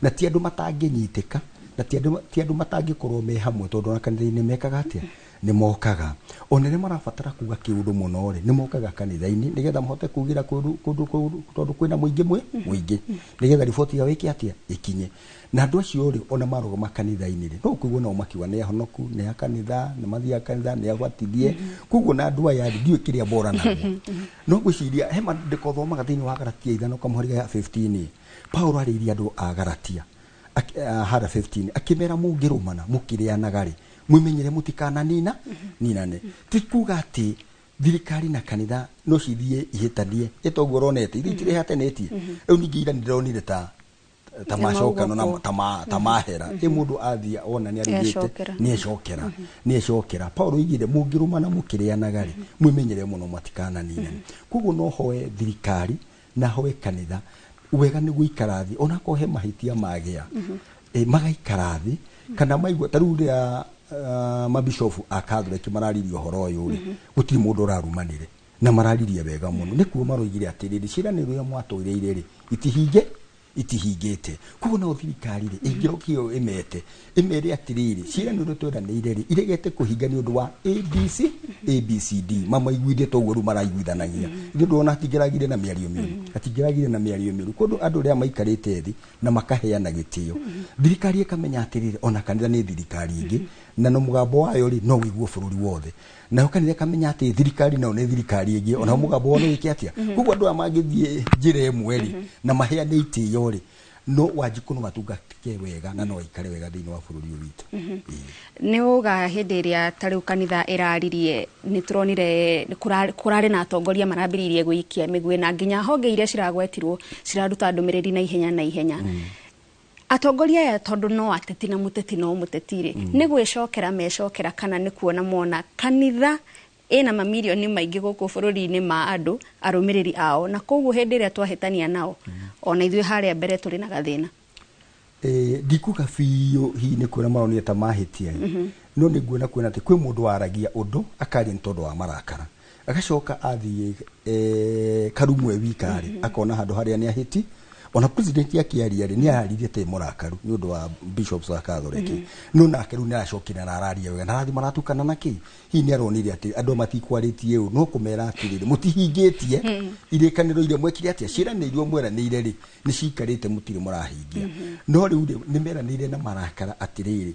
na ti andu matanginyiteka na ti andu matangikorwo me hamwe tondu na kanitha-ini mekaga atia ni mokaga onere marabatara kuga kiundu muno ri ni mokaga kanitha-ini nigetha mahote kugira kundu tondu kwina muingi muingi nigetha riboti ya wiki atia ikinye na andu acio ri ona marugama kanitha-ini ri no kuigua no makiwa ne honoku ne kanitha ne mathia kanitha ne abatithie kuguo na andu aya ndio kiria bora nabo no gwiciria he mandiko thomaga thiini wa Galatia 5 kamuhari ya 15 Paulo ariria andu a Galatia hara 15 akimera mungirumana mukirianaga ri mwimenyere mutikana ninane tikuga ati thirikari na kanitha no cithie ihitanie etoguo ronete ithitire hatenetie riu ningira ndironire ta macokano na tamahera mundu athia ona ni arigite ni ecokera Paulo igire mungirumana mukirianaga ri mwimenyere muno matikana ninane kuguo no hoe thirikari na hoe kanitha wega ni guikarathi ona ko he mahitia magia magaikarathi kana maigua taruria mabishofu akathoreki mararirio horo uyu ri gutiri mundu urarumanire na mararirie wega muno nikuo maroigire atiriri ciraniro ya mwatoireire ri itihingite kuko na thirikari ri ingirokio imere atiriri ciraniro tweranire ri iregete kuhinga ni undu wa ABCD mama iguide to guru maraiguithanagia ndu ona atigiragire na miario miru kundu andu ria maikarite thi na makaheana gitio thirikari ikamenya atiriri ona kanitha ni thirikari ingi na no mugambo wayo ri no wiguo bururi wothe na kanitha kamenya ati thirikari na ne thirikari ingi ona mugambo wono wiki atia kuguo andu amagithie njira emwe ri na maheane itio ri no wajikuno matungatike wega na no ikare wega thiini wa bururi witu ni uga hindi ria tariu kanitha iraririe ni turonire kurari na atongoria marambiririe guikia migwe na nginya honge iria ciragwetirwo ciraruta ndumiriri na ihenya atongoria ya tondu no ateti na muteti no mutetire ni gwicokera mecokera kana ni kuona mona kanitha ina mamilioni maingi guku bururi-ini ma andu arumiriri ao na koguo hindi ria twahitania nao ona ithwe haria mbere turi na gathina ndikuga biyo hi ni kuona maroni ta mahitia no ni nguona kuona ati kwi mundu waragia undu akari ntondo wa marakara agacoka athie karumwe wikari akona handu haria ni ahiti ona president yakiaria ri ni araririe te murakaru ni undu wa bishops wa Catholic no nake ru ni aracokira na araria wega na arathi maratukana naki hi ni aronire ati andu matikwaritie u no kumera atiriri mutihingitie irekaniro ile mwekire ati ciraneirio mweranire ri ni cikarite mutiri murahingia no riu ni meranire na marakara atiriri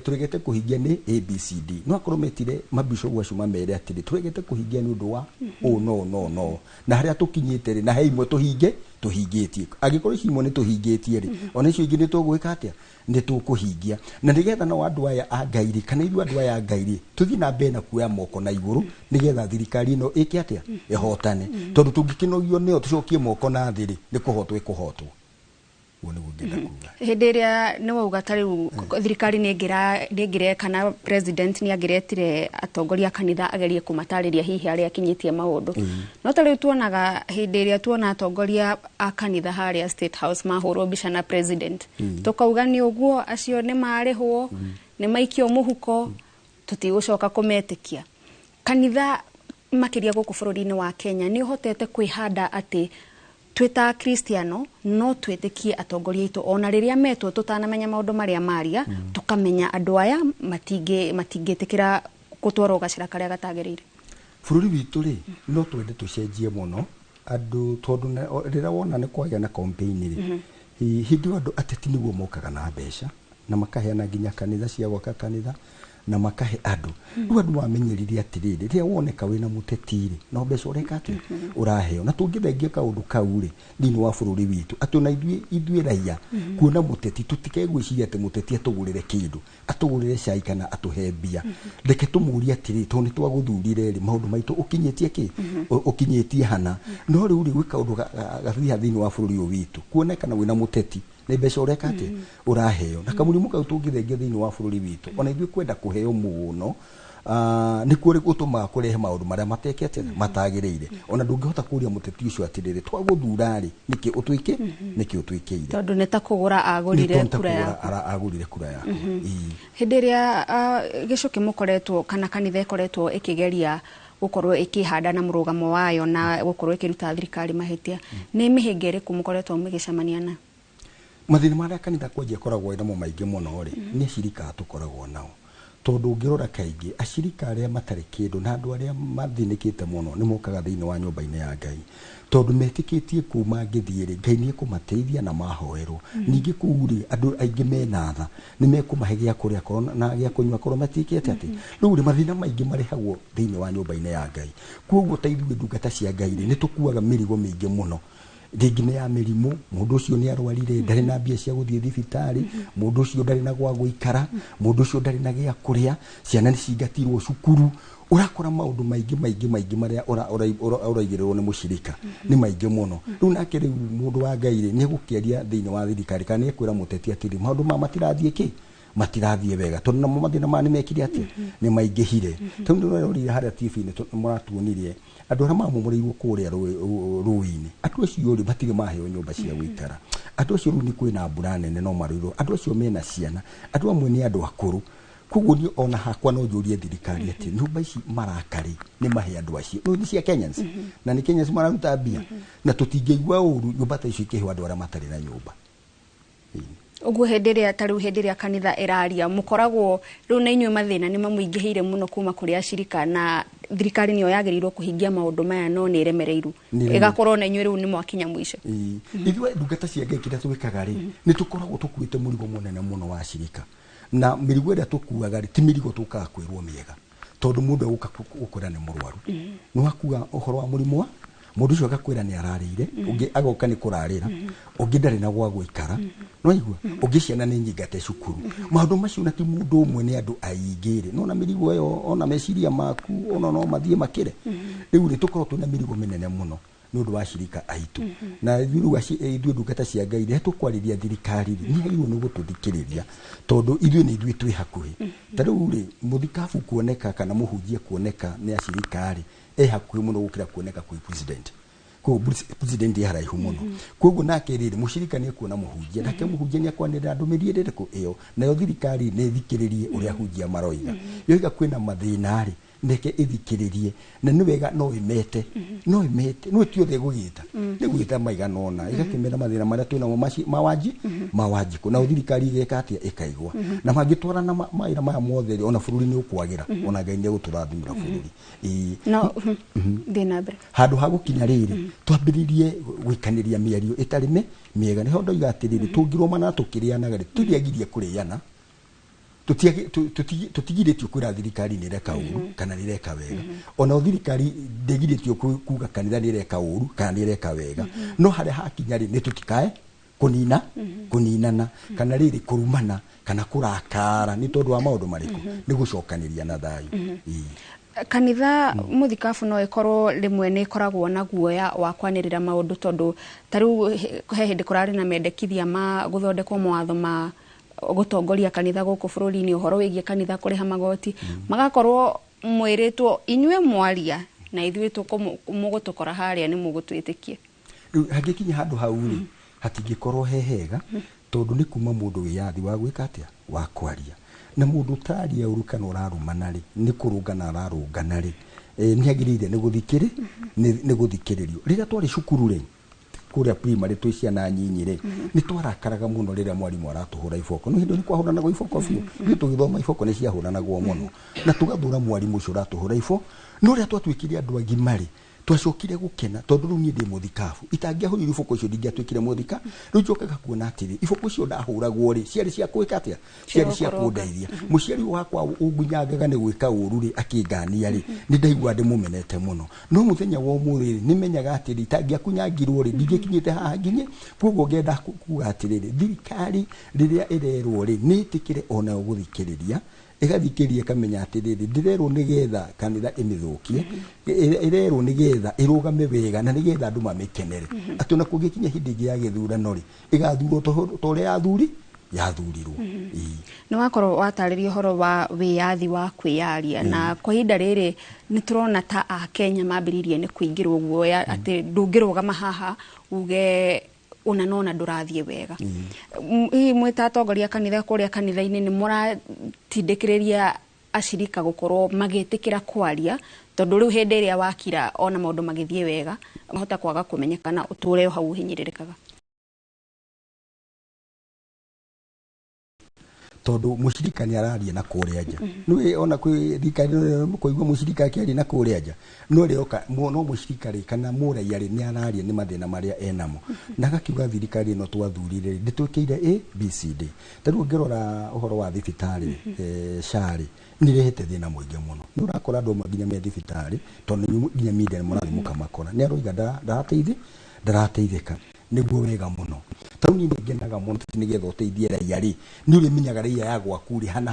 turegete kuhingia ni ABCD no akorometire mabishopu wacuma mere atiri turegete kuhingia ni undu wa no na haria tukinyite ri na heimwe tuhingitie agikorwo cimo ni tuhingitie ri ona icio ingi ni tugwika atia ni tukuhingia na nigetha no andu aya angairi kana ithu andu aya angairi tuthi na mbena kuya moko na iguru nigetha thirikari no iki atia ihotane tondu tungikinogio nio tucokie moko na thiri ni kuhotwo hindi ria ni wauga tariu thirikari ni ngire kana president ni agiretire atongoria kanitha agerie kumatariria hihi aria kinyitie maundu no tariu tuonaga hindi ria tuona atongoria a kanitha haria State House mahurwo bica na president tukauga ni uguo acio ni marihwo ni maikio muhuko tutigucoka kumetikia kanitha makiria guku bururi-ini wa Kenya ni hotete kwihanda ati twita Kristiano no twetikie atongoria itu ona riria metwo tutanamenya maundu maria maria tukamenya andu aya matingitikira gutwara ugacira karia gatagirire bururi witu ri no twende tucenjie muno andu tondu rira wona ni kwagia na campaign ri hindi andu ateti niguo mokaga na mbeca na makaheana nginya kanitha cia gwaka kanitha na makahe andu andu wamenyerire atiriri ria woneka wina mutetiri no mbeca ureka ati uraheo na tungithengia kaundu kauri thini wa bururi witu atuna ithue raia kuona muteti tutikegwiciria ati muteti atugurire kindu atugurire cai kana atuhe mbia reke tumuria atiri to ni twaguthurire ri maundu maitu ukinyitie ki ukinyitie hana no riu ri gwika undu gathia thini wa bururi witu kuonekana wina muteti ni mbeca ureka ati uraheo na kamurimu kau tungithengia thini wa bururi witu ona ithue kwenda kuheo muno ni kuri gutuma kurehe maundu maria matekete matagirire ona ndungihota kuria muteti ucio atiriri twaguthura ri niki utwikeire tondu neta kugura agurire kura yako hindi ria gicuki mukoretwo kana kanitha ikoretwo ikigeria gukorwo ikihanda na murugamo wayo na gukorwo ikiruta thirikari mahitia ni mihingere kumukoretwo mugicamania na mathina maria kanitha kwanjia koragwo ina mo maingi muno ri ni acirika tukoragwo nao tondu ngirora kaingi acirika aria matari kindu na andu aria mathinikite muno ni mokaga thiini wa nyumba-ini ya Ngai tondu metikitie kuma ngithiiri Ngai ni kumateithia na mahoerwo ningi kuuri andu aingi mena tha ni mekumahe gia kuria korona na gia kunywa korwo matikite ati riu ri mathina maingi marehagwo thiini wa nyumba-ini ya Ngai koguo taithwe ndungata cia Ngai ni tukuaga mirigo mingi muno ringi ni ya mirimu mundu ucio ni arwarire ndari na mbia cia guthie thibitari mundu ucio ndari na gwa guikara mundu ucio ndari na gia kuria ciana ni cingatirwo cukuru urakora maundu maingi maria uraigirwo ni mushirika ni maingi muno riu nake riu mundu wa Ngai ni gukiaria thiini wa thirikari kana ni kwira muteti atiri maundu matirathie ki matirathie wega tondu namo mathina ma ni mekire ati ni maingihire tondu nurorire haria TV-ini muratuonirie andu aria mamumurirwo kuria ruini andu acio ri batire maheo nyumba cia guikara andu acio ni kwina mbura nene no maruirwo andu acio mena ciana andu amwe ni andu akuru koguo ni ona hakwa no njurie thirikari ati nyumba ici marakari ni mahe andu acio no ni cia Kenyans na ni Kenyans mararuta mbia na tutingĩigua uru nyumba ta icio ikĩheo andu aria matari na nyumba uguo hendiria tariu hendiria kanitha iraria mukoragwo riu na inywe mathina ni mamuingihire muno kuma kuri acirika na thirikari niyo yagirirwo kuhingia maundu maya no ni remereiru igakorwo na inywe riu ni mwakinya mwisho ithwe ndungata cia Ngai kira twikaga ri ni tukoragwo tukuite murigo munene muno wa acirika na mirigo ria tukuaga ri ti mirigo tukaga kwirwo miega tondu mundu aguka gukwira ni murwaru ni wakuga uhoro wa murimu wa mundu ucio agakwira ni ararire ungi agoka ni kurarira ungi ndari na gwa guikara no igua ungi ciana ni nyingate cukuru maundu macio na ti mundu umwe ni andu aingire no na mirigo yo ona meciria maku ona no mathie makire riu ni tukorwo tuna mirigo minene muno nundu wa shirika aitu na ithuĩ ndungata cia Ngai rä tukwariria thirikari ni hairu ni gututhikiriria tondu ithuĩ ni ithuĩ twi hakuhi ta riu ri muthikabu kuoneka kana muhunjia kuoneka ni acirikari hakuhi muno gukira kuoneka kwi president ko president haraihu muno koguo nake riri mushirika ni kuona muhunjia nake muhunjia ni akwanira ndumiri ririku iyo nayo thirikari ni thikiririe uria hunjia maroiga yoiga kwina mathina ri neke ithikiririe na ni wega no imete no tiothe gugita ni gugita maigana ona igakimera mathina maria twina mawaji ko na thirikari igeka atia ikaigwa na magitwara na maira maya mothe ona bururi ni ukwagira ona Ngai ni guturathimira bururi no thina bre handu ha gukinya riri twambiririe gwikaniria miario itari miega ni hondo igatiriri tungiroma na tukirianaga turiagirie kuriana tutigiretio kwira thirikari ni reka uru kana ni reka wega ona thirikari ndegiretio kuga kanitha ni reka uru kana ni reka wega no hare hakinya ri ni tutikae kuninana kana riri kurumana kana kurakara ni tondu wa maundu mariku ni gucokaniria na thayu kanitha muthikabu no ikorwo rimwe ni ikoragwo na guoya wa kwanirira maundu tondu tariu he hindi kurari na mendekithia ma guthondekwo mawatho ma gutongoria kanitha guku bururi-ini uhoro wigie kanitha kuriha magoti magakorwo mwiritwo inywe mwaria na ithuĩ mugutukora haria ni mugutwitikie hagikinya handu hau ri hatingikorwo hehega tondu ni kuma mundu wiyathi wa gwika atia wa kwaria na mundu taria urukana urarumana ri ni kurungana ararungana ri ni agirire ni guthikiririo rira twari cukuru ri kuria primary twi ciana nyinyire ni twarakaraga muno riria mwarimu aratuhura iboko no hindo ni kwahurana go iboko biu ni tugithoma iboko ni ciahurana go muno na tugathura mwarimu ucio aratuhura iboko no ria twatwikire andu agimari twacokire gukena tondu riu ni ndi muthikabu itangiahurire iboko icio ndingiatwikire muthika riu njokaga kuona atiri iboko icio ndahuragwo ri ciari cia kwika atia ciari cia kundeithia muciari wakwa ungunyangaga ni gwika uru ri akingania ri ni ndaigua ndi mumenete muno no muthenya wa umuthi ni menyaga atiri itangiakunyangirwo ri ndingikinyite haha nginye koguo ngenda kuga atiri thirikari riria irerwo ri ni itikire ona guthikiriria igathikiriria kamenya atiriri ndirerwo nigetha kanitha imithukie irerwo nigetha irugame wega na nigetha andu mamikenere atuna kungikinya hindi ingi ya githurano ri igathurwo tore yathurirwo ni wakorwo watariria uhoro wa wiyathi wa kwiyaria na kwa hinda riri ni turona ta a Kenya mambiririe ni kuingirwo guoya ati ndungirugama haha uge una nona ndurathie wega mwita atongoria kanitha kuria kanitha-ini ni muratindikiriria ashirika gukorwo magitikira kwaria tondu riu hindi iria wakira ona maundu magithie wega mahota kwaga kumenyekana uture hau hinyiririkaga tondu mushirika ni araria na kuria nja nui ona kwi thikari kuigua mushirika akiaria na kuria nja no rioka no mushirika ri kana mura yari ni araria ni mathina maria enamo na gakiuga thirikari no twathurire nditwikire ABCD tariu ngirora uhoro wa thibitari shari ni rehete thina muingi muno ni urakora andu maginya me thibitari tondu nginya media murathi mukamakora ni aroiga ndarateithika niguo wega muno tau ni ngenaga muno nigetha uteithie raia ri ni uri menyaga raia ya gwaku ri hana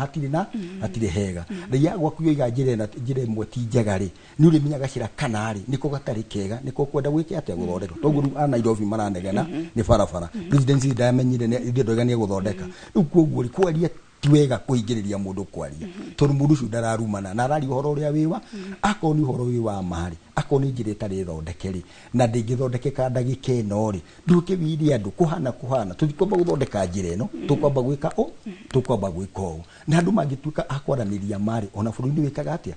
hatire hega raia gwaku yoiga njire imwe ti njega ri ni uri menyaga cira kanari niko gatari kega niko kwenda gwiki atia guthondeka toguo a Nairobi maranegena ni barabara presidency ndamenyire ni ndoiga ni guthondeka riu koguo ri kwaria tiwega kuingiriria mundu kwaria tondu mundu ucio ndararumana na arari uhoro uria wiwa akoni uhoro wiwa mari akoni njire tari thondekeri na ndingithondekeka ndagika ino ri ndukiwiria andu kuhana tuthikwamba guthondeka njire ino tukwamba gwika tukwamba gwika o na andu mangituika akwaraniria mari ona buruni wikaga atia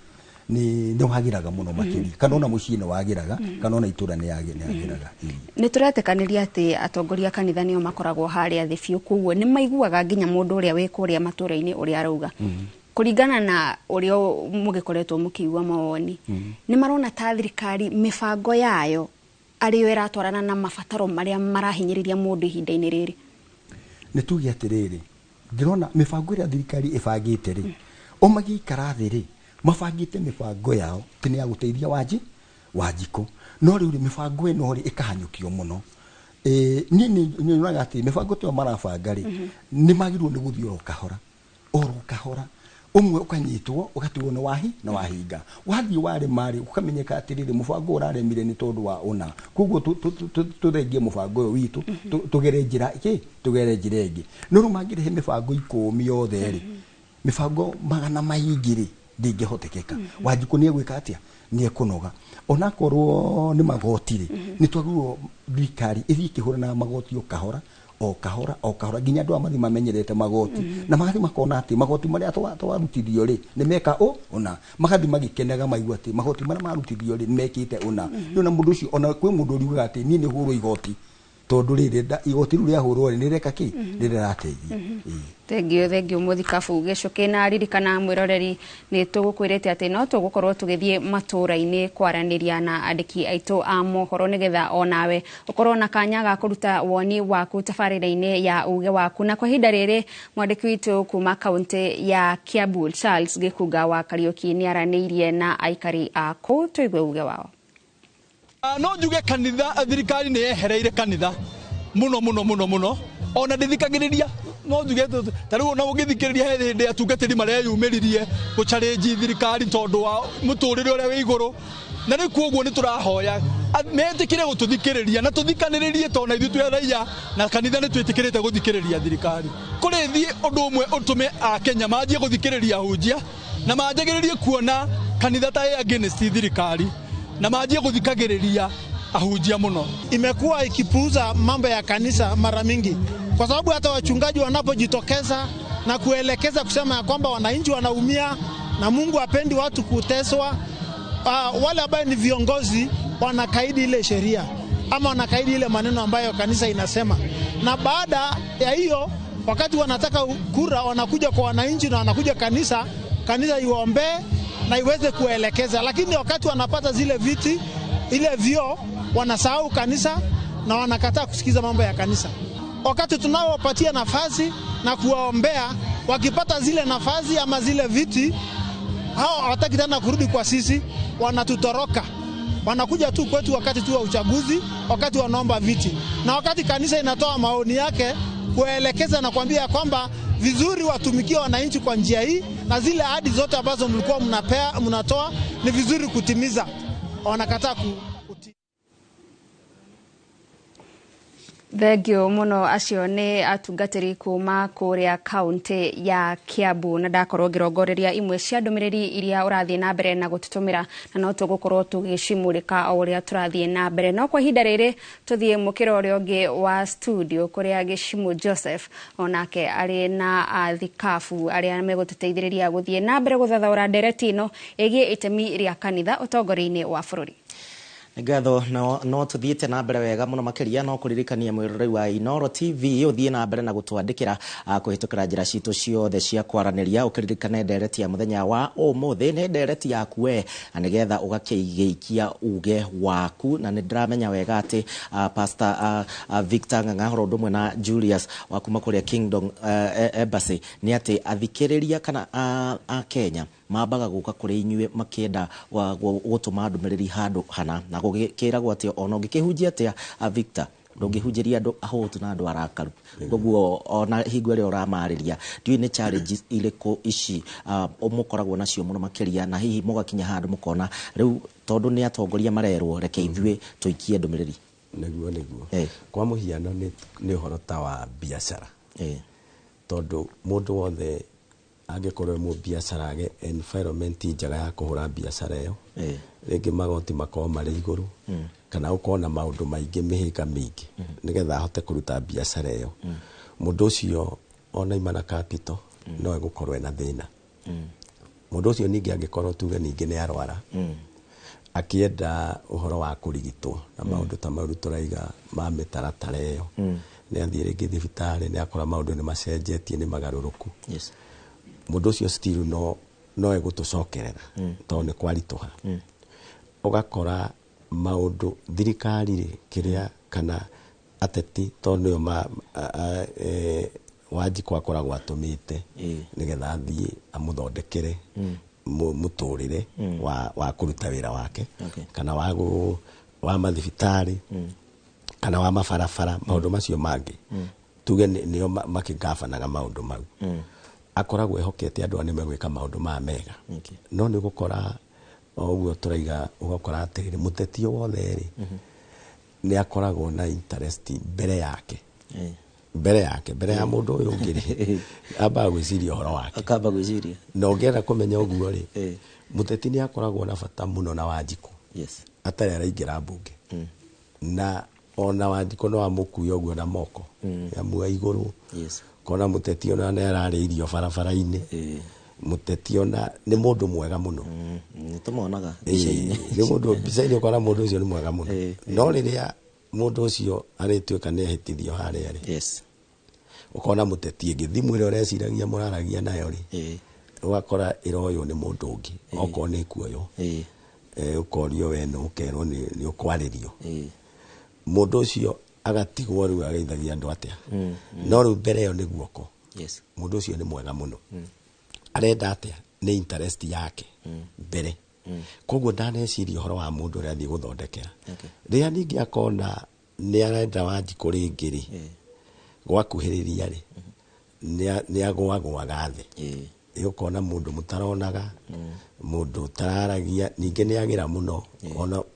ni wagiraga muno makiri kana ona muciine wagiraga kana ona itura ni yagiraga ni turatekaniria ati atongoria kanitha nio makoragwo haria thi fiu kuguo ni maiguaga nginya mundu uria wikuria maturaini uria arauga kuringana na uria mugikoretwo mukiigua mawoni ni marona ta thirikari mifango yayo ariyo iratwarana na mabataro maria marahinyiriria mundu ihinda-ini riri ni tugi atiriri ndirona mifango ira thirikari ibangite ri o magikara thiri mafangite mifango yao tini ya guteithia wajiko no riu mifango ino ri ikahanyukio muno ni nyonaga ati mifango tio marabanga ri ni magirwo ni guthio kahora umwe ukanyitwo ugatuo na wahinga wathi wari mari ukamenyeka atiriri mufango uraremire ni tondu wa una kuguo tuthengie mufango witu tugere njira ingi no rumagire he mifango 10 yothe ri mifango magana maingiri ndingihotekeka wajiko ni gwika atia ni ekunoga ona korwo ni magotire ni twaguo thirikari ithikihura na magoti o kahora ginya andu amathi mamenyerete magoti na magathi makona ati magoti maria twarutithio ri ni meka ona magathi magikenega maigua ati magoti maria marutithio ri ni mekite ona ni na mundu ucio ona kwi mundu uriuga ati ni hurwo igoti tondu riri igoti ria hurwo ri ni reka ki rirateithia Tengio muthikabu gicuki na ririkana mwiroreri ni tugukwirite ati no tugukorwo tugithie matura-ini kwaraniria na andiki aitu a mohoro nigetha onawe ukorwo na kanya ga kuruta woni waku tabarira-ini ya uge waku na kwa hinda riri mwandiki witu kuma kaunti ya Kiambu Charles Gikuga wa Kariuki ni araniirie na aikari a kuu tuigue uge wao no njuge kanitha thirikari ni ehereire kanitha muno ona ndithikagiriria no njuge tariu na ugithikiriria hindi atungatiri maria yumiririe ku challenge thirikari tondu wa muturire uria wi iguru na ni kuoguo ni turahoya metikire gututhikiriria na tuthikaniririe tona ithu twi raia na kanitha ni twitikirite guthikiriria thirikari kuri thie undu umwe utume a Kenya manjie guthikiriria hunjia na manjagiririe kuona kanitha ta against thirikari na manjie guthikagiriria ahujia muno. Imekuwa ikipuuza mambo ya kanisa mara mingi kwa sababu hata wachungaji wanapojitokeza na kuelekeza kusema ya kwamba wananchi wanaumia na Mungu hapendi watu kuteswa, wale ambao ni viongozi wanakaidi ile sheria ama wanakaidi ile maneno ambayo kanisa inasema, na baada ya hiyo wakati wanataka kura wanakuja kwa wananchi na wanakuja kanisa iwaombee na iweze kuelekeza, lakini wakati wanapata zile viti ile vyo wanasahau kanisa na wanakataa kusikiza mambo ya kanisa. Wakati tunaowapatia nafasi na kuwaombea, wakipata zile nafasi ama zile viti, hao hawataki tena kurudi kwa sisi, wanatutoroka. Wanakuja tu kwetu wakati tu wa uchaguzi, wakati wanaomba viti. Na wakati kanisa inatoa maoni yake kuelekeza na kuambia kwamba vizuri watumikie wananchi kwa njia hii na zile ahadi zote ambazo mlikuwa mnatoa ni vizuri kutimiza, wanakataa Thengio muno acio ni atungatiri kuma kuria kaunti ya Kiambu na ndakorwo ngirongoreria imwe cia ndumiriri iria urathie na mbere na gututumira na no tugukorwo tugicimurika o uria turathie na mbere no kwa hinda riri tuthie mukiro uria ungi wa studio kuria Gicimu Joseph onake ari na athikafu aria megututeithiriria guthie na mbere guthathaura ndereti ino igie itemi ria kanitha utongori-ini wa bururi. Ngatho no tuthiite na mbere wega muno makiria no kuririkania mwirori wa Inoro TV uthie na mbere na gutwandikira kuhitukira njira citu ciothe cia kwaraniria ukiririkane ndereti ya muthenya wa umuthi ni ndereti yaku we anigetha ugakeigiikia uge waku na ndiramenya wega ati Pastor Victor Ng'ang'ahoro ndumwe na Julius wa kuma kuria Kingdom Embassy ni ati athikiriria kana a Kenya mabaga guka kuri inyue makienda gutuma ndumiriri handu hana na gukiragwo atio ona ngikihunjia atia Victor ndungihunjiria andu ahotu na andu arakaru guguo ona hingo ria uramariria ndiu ni challenges iliku ici umukoragwo nacio muno makiria na hihi mugakinya handu mukona riu tondu ni atongoria marerwo reke ithue tuikie ndumiriri niguo kwa muhiano ni uhoro ta wa biashara tondu mundu wothe angekorwo mu biashara age environment njega ya kuhura biashara iyo ringi magoti makoo mari iguru kana ukona maundu maingi mihika mingi nigetha ahote kuruta biashara iyo mundu ucio ona imana capital no egukorwo na thina mundu ucio ningi angekorwo tuge ningi ni arwara akienda uhoro wa kurigitwo na maundu ta mauru turaiga ma mitaratara iyo ni athie ringi thibitari ni akora maundu ni macenjetie ni magaruruku mundu ucio still no egutucokerera to ni kwarituha ugakora maundu thirikari kiria kana ateti to nio waji kwakoragwo atumite nigetha athie amuthondekere muturire wa kuruta wira wake kana wa mathibitari kana wa mabarabara maundu macio mangi tuge nio makigavanaga maundu mau akoragwo ehokete andu ani megwika maundu ma mega no ni gukora oguo turaiga ugakora atiri muteti wothe ri ni akoragwo na interest mbere ya mundu uyu ngiri aba gwiciria horo wake akaba gwiciria no ngera kumenya oguo ri muteti ni akoragwo na bata muno na Wanjiku atari araingira mbunge na ona Wanjiku no amukuya oguo na moko amua iguru kona muteti ona ne arariirio barabara-ini muteti ona ni mundu mwega muno nitumuonaga ni mundu bicaini kona mundu ucio ni mwega muno no riria mundu ucio arituika ni ehitithio haria ri ukona muteti ingi thimu ire ureciragia muraragia nayo ri ugakora iroyo ni mundu ungi oko ni kuoyo ukorio we no ukerwo ni ukwaririo mundu ucio agatigwo riu ageithagia andu atia no riu mbere yo ni guoko mundu ucio ni mwega muno arenda atia ni interest yake mbere koguo ndaneciria uhoro wa mundu uria athie guthondekera ria ningi akona ni arenda Wanjiku ringi ri gwakuhiriria ri ni agwagwaga thi ukona mundu mutaronaga mundu tararagia ningi ni agira muno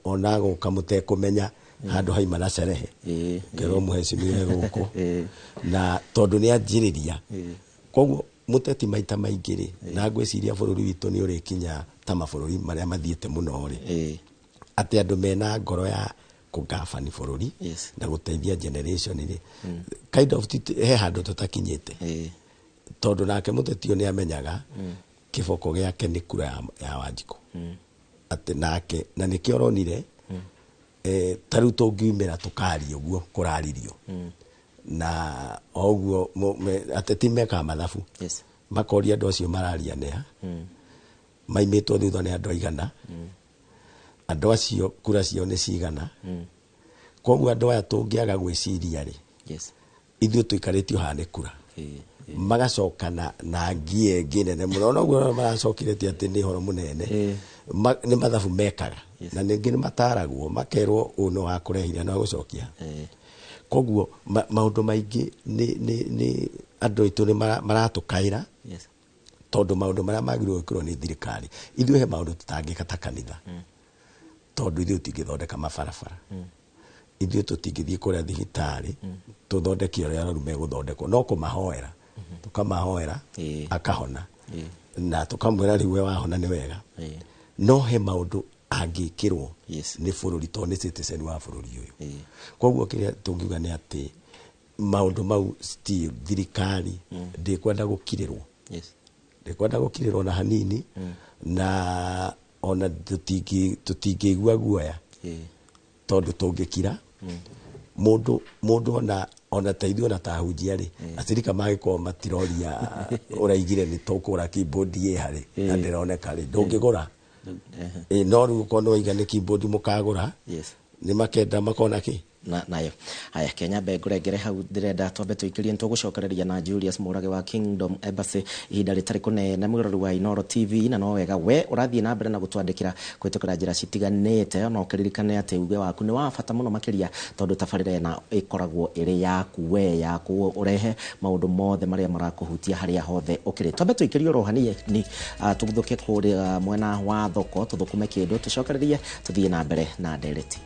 ona guka mutekumenya handu haima na sherehe ngero muheshimiwa guku na tondu ni anjiriria koguo muteti maita maingiri na ngwiciria bururi witu ni uri kinya ta mabururi maria mathiete muno ri ati andu mena ngoro ya kugafani bururi na guteithia generation ri kind of he handu tutakinyite tondu nake muteti ni amenyaga kiboko giake ni kura ya Wanjiku ati nake na nikio ronire taru tungimira tukari uguo kuraririo na oguo ateti meka mathabu makoria andu acio mararia neha maimitwo thutha ni andu aigana andu acio kura cio ni cigana koguo andu aya tungiaga gwiciria ri ithuĩ tuikaritio hane kura magacokana na ngie nginene muno no guo maracokirete ati ni horo munene ni mathabu mekaga na ningi ni mataragwo makerwo uno wa kurehira no gucokia koguo maundu maingi ni andu itu ni maratukaira tondu maundu maria magirwo gwikirwo ni thirikari ithuĩ he maundu tutangika ta kanitha tondu ithuĩ tingithondeka mabarabara ithuĩ tũtingĩthiĩ kũrĩa thibitarĩ tũthondeke ũrĩa arwaru megũthondekwo no kũmahoera tũkamahoera akahona na tũkamwĩra rĩu we wahona nĩ wega no he maũndũ angĩkĩrwo nĩ bũrũri tondũ nĩ citizen wa bũrũri ũyũ koguo kĩrĩa tũngiuga nĩ atĩ maũndũ mau still thirikari ndĩkwenda gũkirĩrwo ndĩkwenda gũkirĩrwo na hanini na ona tũtingĩigua guoya tondũ tũngĩkira mũndũ ona taithio na tahunjia rĩ acirika magĩkorwo matiroria ũraigire nĩ tũkũra keyboard ye harĩ na ndĩroneka rĩ ndũngĩgũra no rĩu ũkorwo nĩwaiga nĩ keyboard mũkagũra nĩ makenda makona kĩ nayo haya Kenya ngũrengere hau ndĩrenda twambe tũikĩrie tũgũcokereria na Julius Mũrage wa Kingdom Embassy ihinda rĩtarĩ kũnene mũrori wa Inooro TV na no wega we ũrathiĩ na mbere na gũtwandĩkĩra kũhĩtũkĩra njĩra citiganĩte no ũkĩririkane atĩ uge waku nĩ wa bata mũno makĩria tondũ tabarĩra ĩno ĩkoragwo ĩrĩ yaku we yaku ũrehe maũndũ mothe marĩa marakũhutia harĩa hothe ũkĩrĩ twambe tũikĩrie rohani ni tũgũthũke kũrĩa mwena wa thoko tũthũkume kĩndũ tũcokererie tũthiĩ na mbere na ndereti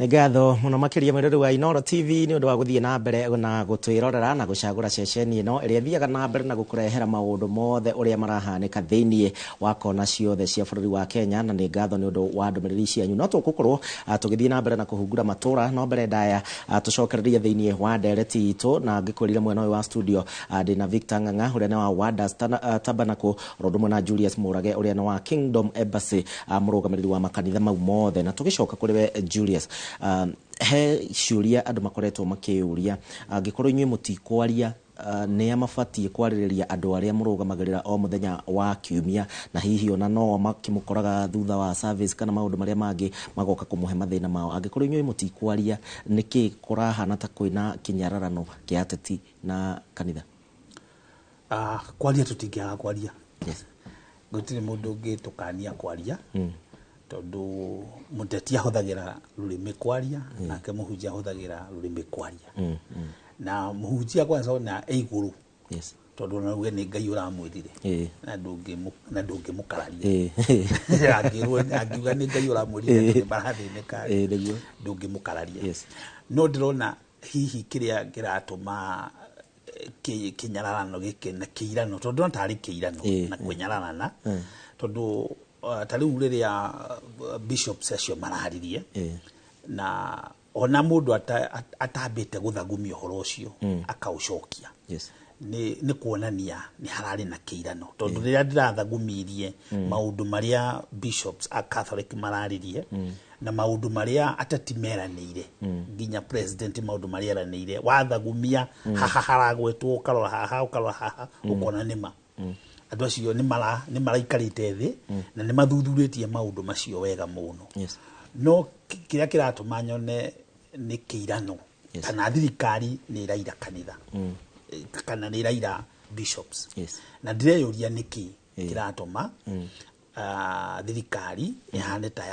Ngatho muno makiria mwirori wa Inooro TV ni undu wa guthie na mbere na gutwirorera na gucagura ceceni ino iria thiaga na mbere na gukurehera maundu mothe uria marahanika thiini wa kona ciothe cia bururi wa Kenya na ni ngatho ni undu wa ndumiriri cianyu no tugukorwo tugithie na mbere na kuhungura matura no mbere ndaya tucokereria thiini wa ndereti itu na ngikwirira mwena wa studio ndina Victor Ng'ang'a uria ni wa Wonders Tabernacle rodumwe na Julius Mũrage uria ni wa Kingdom Embassy murugamiriri wa makanitha mau mothe na tugicoka kuri we Julius he ciuria andu makoretwo makiuria angikorwo inyuĩ mutikwaria nĩ amabatie kwarĩrĩria andũ arĩa mũrũgamagĩrĩra o mũthenya wa kiumia na hihi ona no makĩmũkoraga thutha wa service kana maũndũ marĩa mangĩ magoka kũmũhe mathĩna mao angĩkorwo inyuĩ mutikwaria nĩkĩ kũrahana ta kwĩna kinyararano kĩa ateti na kanitha kwaria tũtingĩaga kwaria gũtirĩ mũndũ ũngĩtũkania kwaria tondu muteti ahuthagira rurimi kwaria nake muhunjia ahuthagira rurimi kwaria na muhunjia kwanza na iguru tondu na uge ni Ngai uramwirire na ndungimukararia angiuga ni Ngai uramwirire barathĩnĩka ndungimukararia no ndirona hihi kiria kiratuma kinyararano gĩkĩ na kĩirano tondu ntari kĩirano na kũnyararana tondu tariu riria bishops acio maraharirie na ona mũndũ atambĩte gũthagumia ũhoro ũcio akaucokia ni kuonania ni harari na kĩirano tondu riria ndirathagumirie maũndũ marĩa bishops a Catholic mararirie na maũndũ marĩa atatimeranĩire nginya president maũndũ marĩa eranĩire wathagumia haha haragwetwo ukarora haha ukona nĩma andũ acio nĩ maraikarĩte thĩ na nĩ mathuthurĩtie maũndũ macio wega mũno no kĩrĩa kĩratũma nyone nĩ kĩirano kana thirikari nĩ iraira kanitha kana nĩ iraira bishops na ndireyũria nĩkĩ kĩratũma thirikari ihane ta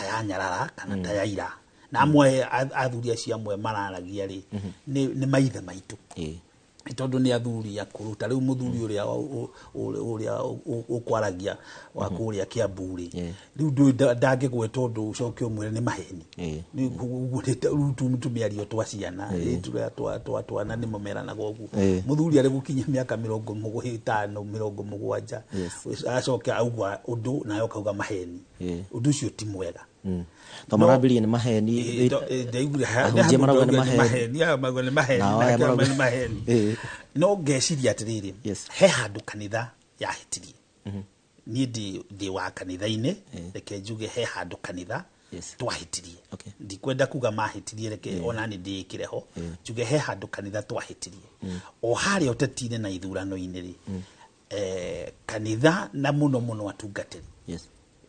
ya nyarara kana ta ya ira na amwe athuri acio amwe mararagia rĩ nĩ maithe maitũ tondu ni athuri akuruta riu muthuri uria ukwaragia wa kuria Kiambu ri riu ndangigwetwo ndu ucoke umwire ni maheni ni gugurite rutumiario twa ciana twana ni mumera na gogu muthuri ari gukinya miaka 75 70 acoke augwa undu nayo kauga maheni undu ucio ti mwega to marabirie ni maheni ahunjia marauga ni maheni no ngeciria atiriri he handu kanitha yahitirie ni ndi wa kanitha-inĩ reke njuge he handu kanitha twahitirie ndikwenda kuga mahitirie reke ona ni ndikireho njuge he handu kanitha twahitirie o harĩa ũteti-inĩ na ithurano-inĩ ri kanitha na muno atungatĩri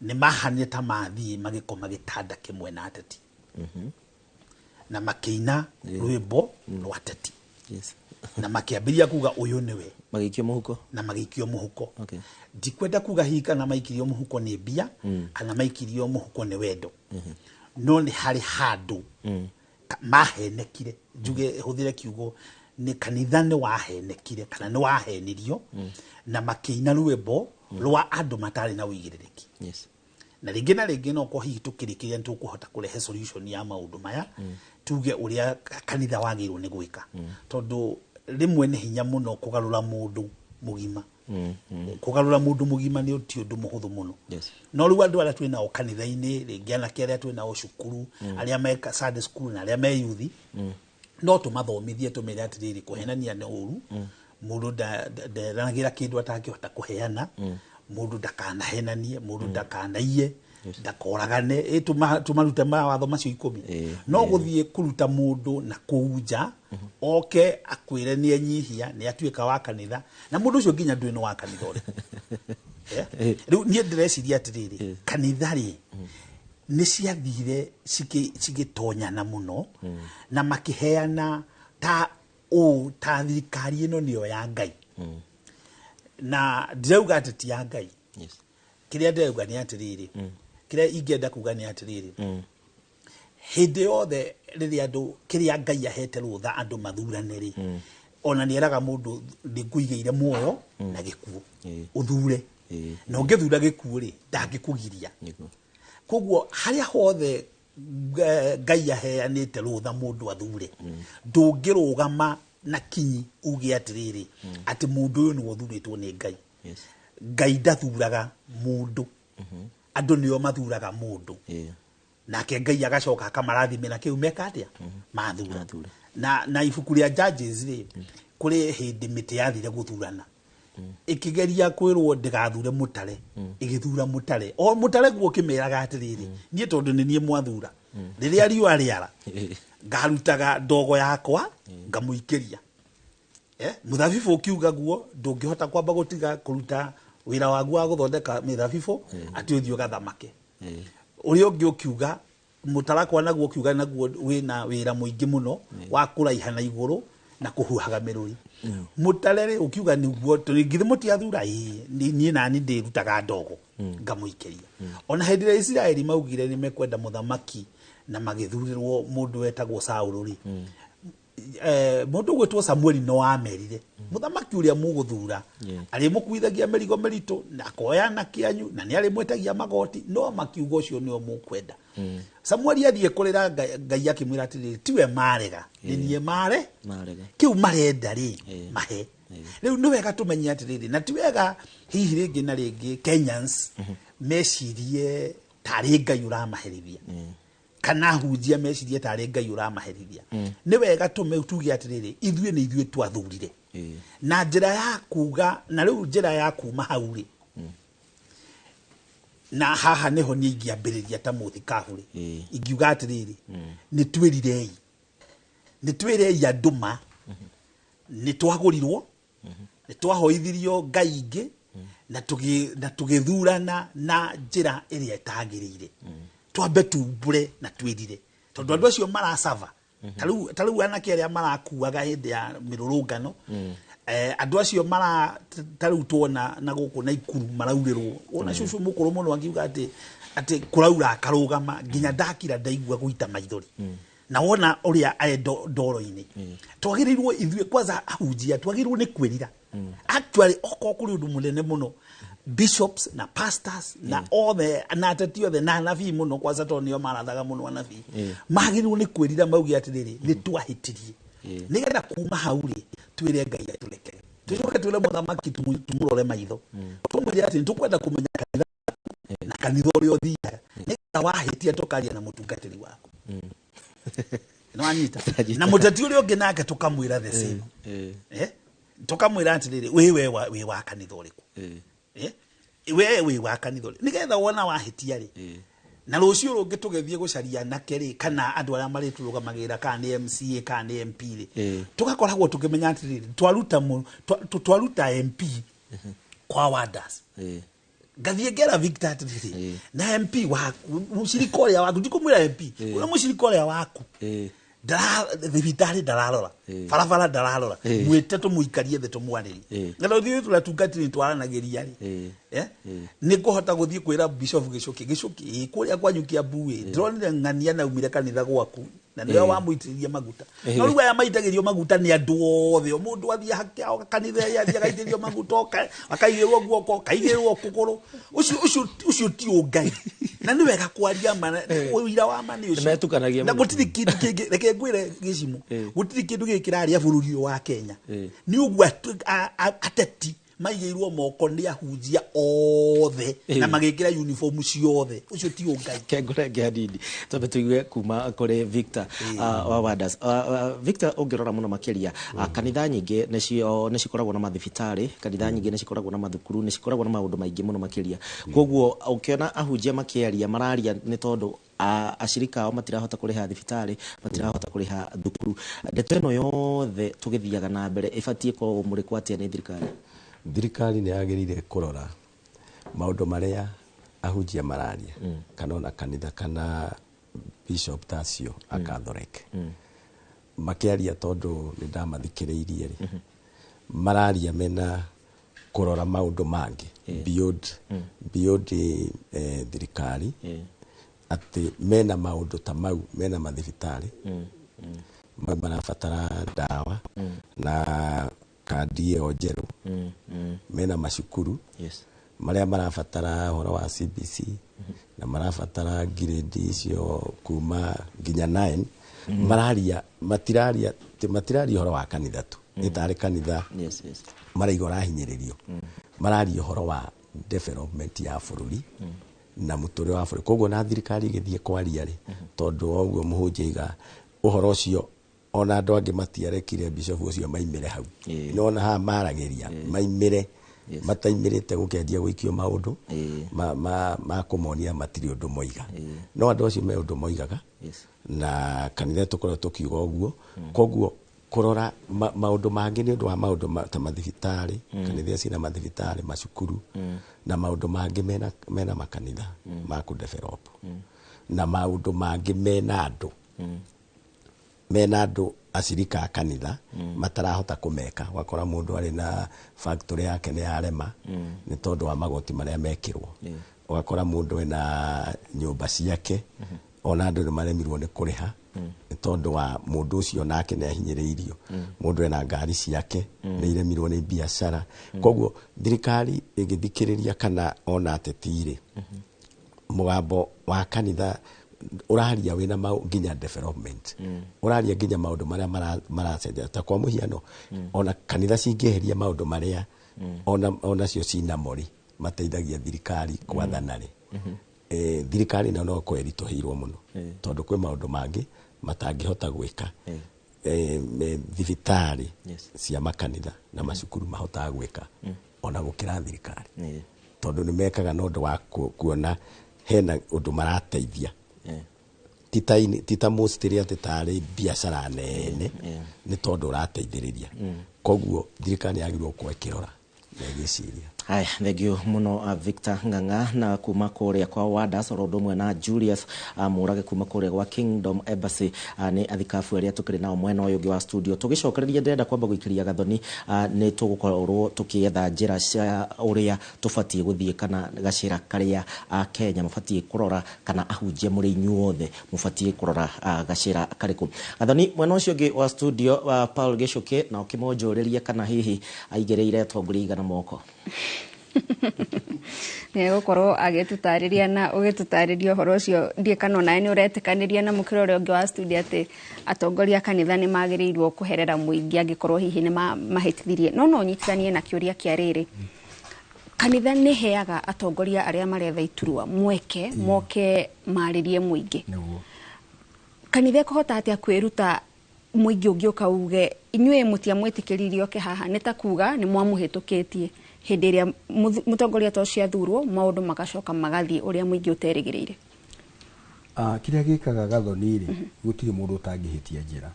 ni mahanire ta mathii magikoma gitanda kimwe na ateti na makĩina rwĩmbo rwa ateti na makiambiria kuga uyu niwe magikio muhuko na magikio muhuko ndikwenda kuga hika na maikirio muhuko ni mbia kana maikirio muhuko ni wendo no ni hari handu mahenekire njuge huthire kiugo ni kanitha ni wahenekire kana ni wahenirio na makiina rwimbo rwa andu matari na uigiriki. Yes. Na ringi no ko hihi tukirikiria ntukuhota kurehe solution ya maundu maya tuge uria kanitha wagirwo ni gwika tondu rimwe ni hinya muno kugarura mundu mugima kugarura mundu mugima ni ti undu muhuthu muno. Yes. No riu andu aria twina o kanitha-ini ringi anake aria twina o cukuru aria me Sunday school na aria me youth no tumathomithie tumire atiriri kuhenania ni uru mundu ndanagira kindu atangihota kuheana mundu ndakanahenanie mundu ndakanaiye ndakoragane tumarute mawatho macio 10 no guthie kuruta mundu na kuunja oke akwire ni anyihia ni atuika wa kanitha na mundu ucio nginya ndwino wa kanitha uri riu nie ndreciria atiriri kanitha ri ni ciathire cigitonyana muno na makiheana ta thirikari ino niyo ya Ngai na ndirauga ati ti ya Ngai. Yes. Kiria ndirauga ni atiriri kiria ingenda kuga ni atiriri hindi yothe riria andu kiria Ngai ahete rutha andu mathurane ri ona ni eraga mundu ndikuigeire muoyo na gikuo uthure na ungithura gikuo ri ndangikugiria koguo haria hothe Ngai aheanite rutha mundu athure ndungirugama na kinyi uge atiriri ati mundu uyu ni wathuritwo ni Ngai. Yes. Ngai ndathuraga mundu andu nio mathuraga mundu nake Ngai agacoka akamarathimira kiu meka atia mathura na ibuku ria Judges ri kuri hindi miti yathire guthurana ikigeria kwirwo ndigathure mutare igithura mutare o mutare guo kimeraga atiriri nie tondu ni nie mwathura riria riua riara ngarutaga ndogo yakwa ngamuikiria muthabibu ukiuga guo ndungihota kwamba gutiga kuruta wira wagu wa guthondeka mithabibu ati uthio gathamake uri ungi ukiuga mutarakwa naguo ukiuga naguo wina wira muingi muno wa kuraiha na iguru na kuhuhaga miruri mutarere ukiuga niguo turingithi mutiathura ni nani ndirutaga ndogo ngamuikiria ona hindire Israeli maugire ni mekwenda muthamaki na magithurirwo mundu wetagwo Saul ri mundu gwetwo Samuel no amerire muthamaki uria muguthura ari mukuithagia merigo merito na koya na kianyu na ni ari mwetagia magoti no makiugo cio nio mukwenda Samuel athie kurira Ngai akimwira atiri tiwe marega ni nie marega kiu marenda ri mahe riu ni wega tumenye atiriri na ti wega hihi ringi na ringi Kenyans mecirie tari Ngai uramaherithia kana hunjia mecirie tari Ngai uramaherithia ni wega tuge atiriri ithuĩ ni ithuĩ twathurire na njira ya kuga na riu njira ya kuma hau ri na haha niho ni ingiambiriria ta muthikabu ri ingiuga atiriri ni twirei anduma ni twagurirwo ni twahoithirio Ngai ingi na tugithurana na njira iria itagirire twambe tumbure na twirire tondu andu acio marasava taru anake aria marakuaga hindi ya mirurungano andu acio taru tuona na guku na ikuru maraurirwo ona cucu mukuru muno angiuga ati kuraura akarugama nginya ndakira ndaigua guita maithori na wona uria ndoro-ini twagirirwo ithuĩ kwanza ahunjia twagirirwo ni kwirira actually oko kuri undu munene muno bishops na pastors na all the na atatio the na nabii muno kwanza tonio marathaga muno nabii magirirwo ni kwirira maugi atiriri ni twahitirie nigetha kuma hauri twire Ngai atuleke tucoke twire muthamaki tumurore maitho tumwire ati tukwenda kumenya kanitha na kanitha uria uthiaga nigetha wahitia tukaria na mutungatiri waku no anyita na mutati uria ungi nake tukamwira the same tukamwira atiriri we wa kanitha uriku we wa kanitha nigetha wona wahitia ri na rucio rungi tugethie gucaria nake ri kana andu aria mariturugamagirira kana ni MCA kana ni MP ri tugakoragwo tukimenya atiriri twaruta MP kwa warders gathie ngera Victor atiriri na MP waku mucirika uria waku ndikumwira MP ura mucirika uria waku thibitari ndararora barabara ndararora mwite tumuikarie the tumwariri ngalo thiu tulatungatiri twaranagiria ri ni kuhota guthie kwira bishop gicuki kuria kwanyukia buwe ndronire ngania na umire kanitha gwaku na ndio wamuitiriria maguta no riu aya maitagirio maguta ni andu othe mundu athia hake kanitha ya athia gaitirio maguta akaigirwo guoko kaigirwo kuguru ucio ti ungai na ni wega kwaria mana uira wa mani ucio na gutiri kindu kingi reke ngwire gicimu gutiri kindu gikiraria bururi wa Kenya ni ugwa ateti maigirwo moko ni ahunjia othe na magikira uniform ciothe ucio ti ungai kengurenge hanini tobe tuigue kuma kuri Victor wa Wadas Victor ungirora muno makiria kanitha nyingi ni cikoragwo na mathibitari kanitha nyingi ni cikoragwo na mathukuru ni cikoragwo na maundu maingi muno makiria koguo ukiona ahunjia makiaria mararia ni tondu ashirika ao matirahota kuriha thibitari matirahota kuriha thukuru ndeto ino yothe tugithiaga na mbere ibatie ko muri kwatia ni thirikari ni yagirire kurora maundu maria ahunjia mararia kana ona kanitha kana Bishop Tasio akathoreke makiaria tondu ni ndamathikiriirie ri mararia mena kurora maundu mangi beyond thirikari ati mena maundu ta mau mena mathibitari marabatara dawa na kandi o njeru mena macukuru maria marabatara horo wa CBC na marabatara grade icio kuma nginya 9 mararia matiraria horo wa kanitha tu itari kanitha maraigora hinyiririo mararia horo wa development ya bururi na mutore wa bururi koguo na thirikari githie kwaria ri tondu oguo muhunjiga uhoro ucio ona andu angi matiarekire bishop ucio maimire hau nona ha marageria maimire mataimirite gukendia guikio maundu ma kumonia matiri undu moiga no andu acio me undu moigaga na kanitha tukora tukiuga uguo koguo kurora maundu mangi ni undu wa maundu ta mathibitari kanitha cina mathibitari macukuru na maundu mangi mena makanitha ma ku develop na maundu mangi mena andu ashirika kanitha matarahota kumeka wakora mundu ari na factory yake ni yarema ni tondu wa magoti maria mekirwo wakora mundu ena nyumba ciake ona andu ni maremirwo ni kuriha ni tondu wa mundu ucio nake ni ahinyiriirio mundu ena ngari ciake ni iremirwo ni biashara koguo thirikari igithikiriria kana ona atetire mugambo wa kanitha uraria wina nginya development uraria nginya maundu maria maracenjia ta kwa muhiano ona kanitha cingeheria maundu maria ona cio cina mori mateithagia thirikari kwathana ri thirikari na no kweritoheirwo muno tondu kwi maundu mangi matangihota gwika thibitari cia makanitha na macukuru mahotaga gwika ona gukira thirikari tondu ni mekaga no ndu wa kuona hena undu marateithia tita mostly ati tari biashara nene ni tondu urateithiriria koguo thirikari yagirwo kwekirora na igiciria Haya, thank you muno Victor Nganga na kuma kuria kwa Wadas rodo mwe na Julius Murage kuma kuria kwa Kingdom Embassy ni athikabu aria tukiri nao mwena uyu wa studio tugicokereria ndenda kwamba guikiria gathoni ni tugukorwo tukietha njira cia uria tubatie guthie kana gacira karia Kenya mubatie kurora kana ahunjia muri inyuothe mubatie kurora gacira kariku gathoni mwena ucio ungi wa studio Paul Gicuki na ukimonjuriria kana hihi aigereire tongoria igana moko ne gukorwo agitutariria na ugitutariria horo cio ndie kana nae ni uretikaniria na mukiro uri ungi wa studio ati atongoria kanitha ni magirirwo kuherera muingi angikorwo hihi ni mahitithirie no nyitithanie na kiuria kia riri kanitha ni heaga atongoria aria maretha iturwa mweke moke maririe muingi kanitha kohota atia kwiruta muingi ungioka uge inywe mutia mwitikiririo ke haha nitakuga ni mwamuhitukitie hindi iria mutongoria tocio athurwo maundu magacoka magathie uria muingi uterigirire kiria gikaga gathoni ri gutiri mundu utangihitia njira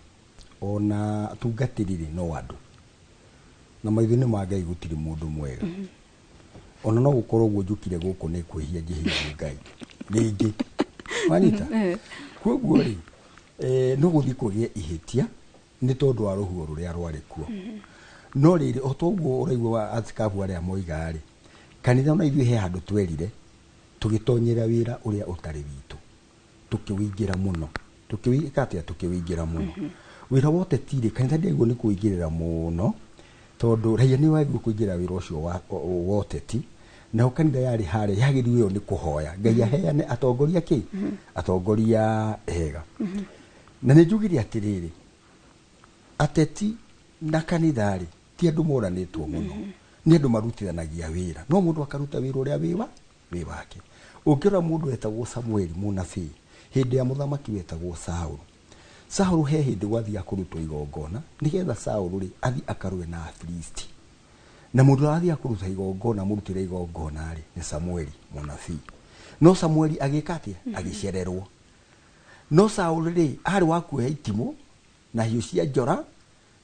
ona tungatirire no andu na maithini ma Ngai gutiri mundu mwega ona no gukorwo gwujukire guku ni kwihia njihia Ngai ringi manita koguo ri no guthi kugie ihitia ni tondu wa ruhuo ruria rwari kuo no riri otoguo uraigwa atikabu aria moiga ri kanitha ona ithuĩ he handu twerire tugitonyera wira uria utari witu tukiwingira muno tukiwingira muno wira wote tiri kanitha ndiguo ni kuingirira muno tondu raia ni waigua kuingira wira ucio wote ti na kanitha yari hare yagiriwe ni kuhoya ngai aheane atongoria ki atongoria ega na ni njugire atiriri ateti na kanitha ri ti andu moranitwo muno ni andu marutithanagia wira no mundu akaruta wira uria wi wake ukira mundu etagwo Samueli munabii hindi ya muthamaki wetagwo Saulu he hindi gwathia kurutwo igongona nigetha Saulu ri athi akarwe na Afilisti na mundu athia kuruta igongona murutire igongona ri ni Samueli munabii no Samueli agikatia agicererwo no Saulu ri ari wakuhe itimo na hiyo cia njora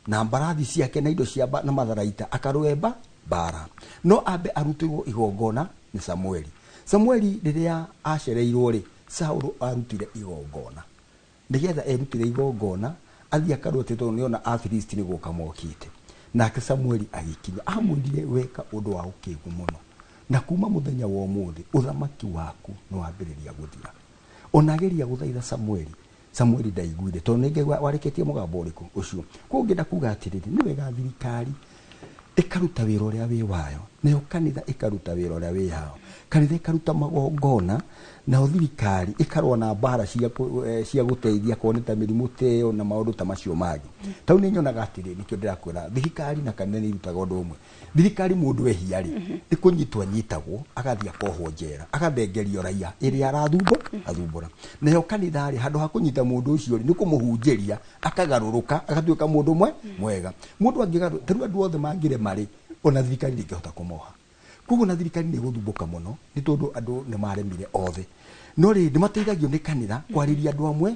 na mbarathi ciake na indo cia na matharaita akarwemba bara no ambe arutirwo igongona ni Samueli riria acereirwo ri Saulu arutire igongona nigetha erutire igongona athia karwete to niona Afilisti ni guka mokite nake Samueli agikinya amwindire weka undu wa ukigu muno na kuma muthenya wa umuthi uthamaki waku no wambiriria guthira onageria guthaitha Samueli ndaiguire to nenge wareketie mugambo uriku ucio kungenda kuga atiriri ni wega thirikari ikaruta wira uria wi wayo nayo kanitha ikaruta wira uria wi yao kanitha ikaruta magongona na thirikari ikarwa na bara cia guteithia kuoneta mirimu teo na maundu ta macio magi tau ni nyonaga atiriri nikio ndirakwira thirikari na kanitha ni irutaga undu umwe thirikari mundu ehiari ni kunyitwa nyitagwo agathia kohwo njera agathengerio raia iri athumbura nayo kanitha ri handu ha kunyita mundu ucio ni kumuhunjeria akagaruruka agatuika mundu mwega mundu angigaru taru andu othe mangire mari ona thirikari ndingehota kumoha kugu na thirikari ni guthumbuka muno ni tondu andu ni maremire othe no ri ndimateithagio ni kanitha kwariria andu amwe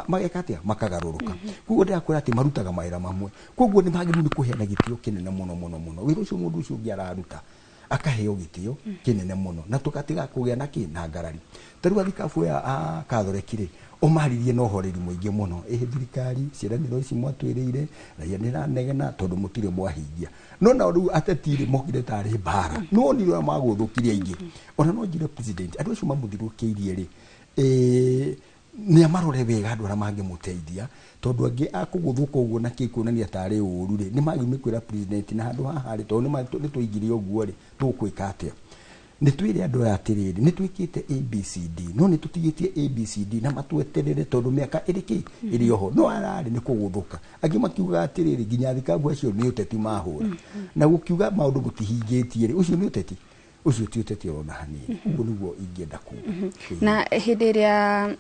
magekatia makagaruruka kugu ndirakwira ati marutaga mawira mamwe kugu ni magiru ni kuheana gitio kinene muno wira ucio mundu ucio ngiararuta akaheo gitio kinene muno na tukatiga kugia na na ngarari taru athikabu ya kathorekire omaririe no horeri muingi muno thirikari ciraniro ici mwatwirire raia niranegena tondu mutire mwahingia no na ru atetire mokire tari bara no ni ro maguthukiria ingi ona no njire president andu acio mamuthirukiirie ri ni amarore wega andu ara mangimuteithia tondu angi akuguthuka uguo na kikuonania tari uru ri ni magime kwira president na handu haha ri tondu ni tuigire uguo ri tukwika atia ni twire andu aya atiriri ni twikite ABCD no ni tutigitie ABCD na matweterere tondu miaka iriki iri oho no arari ni kuguthuka angi makiuga atiriri ginya thikabu acio ni uteti mahura na gukiuga maundu gutihingitie ri ucio ni uteti ucio ti uteti ona hanini uguo niguo ingienda kuga na hindi ria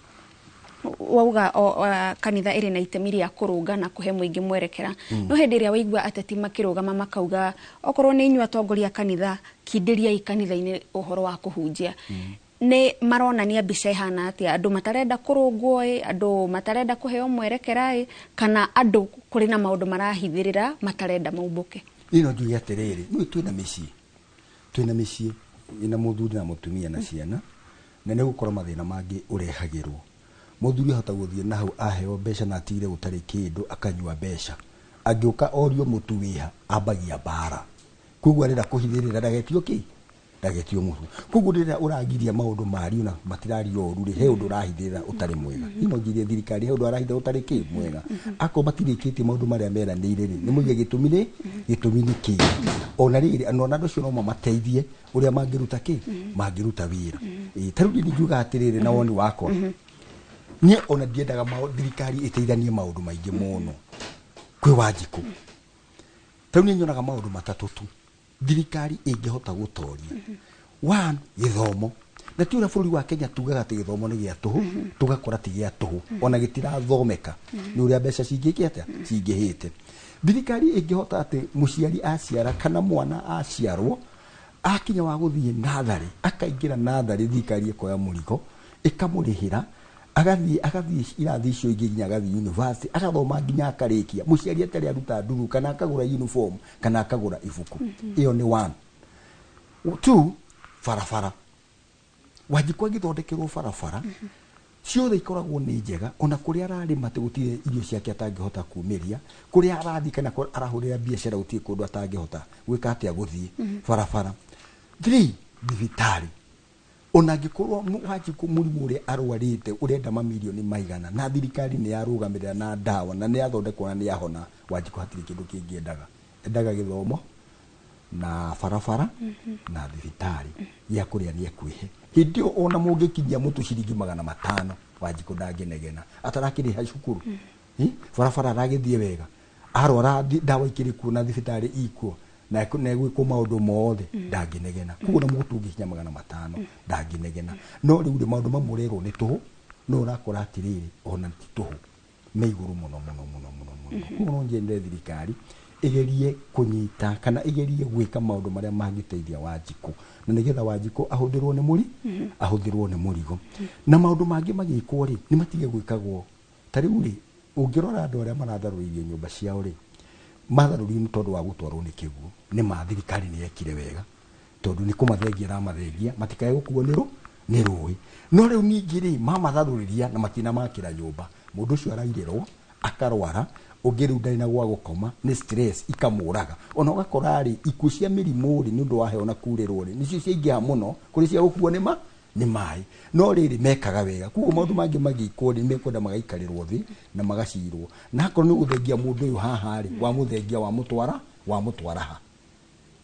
wauga kanitha iri na itemi ria kurunga na kuhe muingi mwerekera no hindi ria waigua ateti makirugama makauga okorwo ni inyu atongoria kanitha kindiria ikanitha-ini uhoro wa kuhunjia ni maronania mbica ihana atia andu matarenda kurungwo andu matarenda kuheo mwerekera kana andu kuri na maundu marahithirira matarenda maumbuke ino njuge atiriri ni twina micii ina muthuri na mutumia na ciana na ne gukora mathina mangi urehagirwo muthuri hota guthie na hau aheo mbeca na atire gutari kindu akanyua mbeca angiuka orio mutu wiha ambagia bara kugu arenda kuhithirira ndagetio mutu kugu rira uragiria maundu mari na matirari oru ri he undu urahithirira utari mwega ino ngirie thirikari he undu arahithirira utari ki mwega ako matirikiti maundu maria meranire ri ni muige gitumi ni ki ona riri anona ndu cio no mateithie uria mangiruta mangiruta wira tarudi ni juga atiriri na woni wako nie ona ndiendaga thirikari iteithanie maundu maingi muno kwi Wanjiku tau ni nyonaga maundu matatu tu thirikari ingihota gutoria one githomo na ti ura bũrũri wa Kenya tugaga ati githomo ni gia tuhu tugakora ti gia tuhu ona gitirathomeka ni uria mbeca cingihite thirikari ingihota ati muciari aciara kana mwana aciarwo akinya wa guthie nathari akaingira nathari thirikari ikoya murigo ikamurihira agathie irathi icio ingi nginya agathie university agathoma nginya akarikia muciari atari aruta nduru kana akagura uniform kana akagura ibuku iyo ni one two farafara Wanjiku agithondekerwo farafara ciothe ikoragwo nĩ njega ona kũrĩa ararĩma gũtirĩ irio ciake atangĩhota kuumĩria kũrĩa arathi kana arahũrĩra biacara gũtirĩ kũndũ atangĩhota gwĩka atĩa gũthiĩ barabara 3 thibitarĩ ona angĩkorwo Wanjikũ mũrimũ ũrĩa arwarĩte ũrenda mamirioni maigana na thirikari nĩ yarũgamĩrĩra na ndawa na nĩ yathondekwo na nĩ yahona Wanjikũ hatirĩ kĩndũ kĩngĩ endaga gĩthomo na barabara na thibitarĩ ya kũrĩa nĩ ekwĩhe hĩndĩ ĩyo ona mũngĩkinyia mũtu ciringi 500 Wanjikũ ndangĩnegena atarakĩrĩha cukuru barabara aragĩthiĩ wega arwara ndawa ikĩrĩ kuo na thibitarĩ ikuo na gwĩkwo maũndũ mothe ndangĩnegena kuo na mũtu ũngĩkinya 500 ndangĩnegena no rĩu rĩ maũndũ mamwe rerwo nĩ tũhũ no ũrakora atĩrĩrĩ ona ti tũhũ me igũrũ mũno kuo no njende thirikari igerie kunyita kana igerie gwĩka maũndũ marĩa mangĩteithia Wanjikũ na nĩgetha Wanjikũ ahũthĩrwo nĩ mũrigo na maũndũ mangĩ magĩkwo rĩ nĩ matige gwĩkagwo ta rĩu rĩ ũngĩrora andũ arĩa maratharũrĩirie nyũmba ciao rĩ matharũrio nĩ tondũ wa gũtwarwo nĩ kĩguũ nĩ ma thirikari nĩ yekire wega tondũ nĩ kũmathengia ramathengia matikae gũkuo nĩ rũĩ no rĩu ningĩ rĩ mamatharũrĩria na matinamakĩra nyũmba mũndũ ũcio arairĩrwo akarwara ũngĩ rĩu ndarĩ na gwa gũkoma nĩ stress ikamũraga ona ũgakora rĩ ikuũ cia mĩrimũ rĩ nĩ ũndũ wa heho na kurĩrwo rĩ nĩcio ciaingĩha mũno kũrĩ cia gũkuo nĩ maĩ no rĩrĩ mekaga wega kuo maũndũ mangĩ magĩkwo rĩ mekwenda magaikarĩrwo thĩ na magacirwo na akorwo nĩ gũthengia mũndũ ũyũ haha rĩ wa mũthengia wa mũtwara ha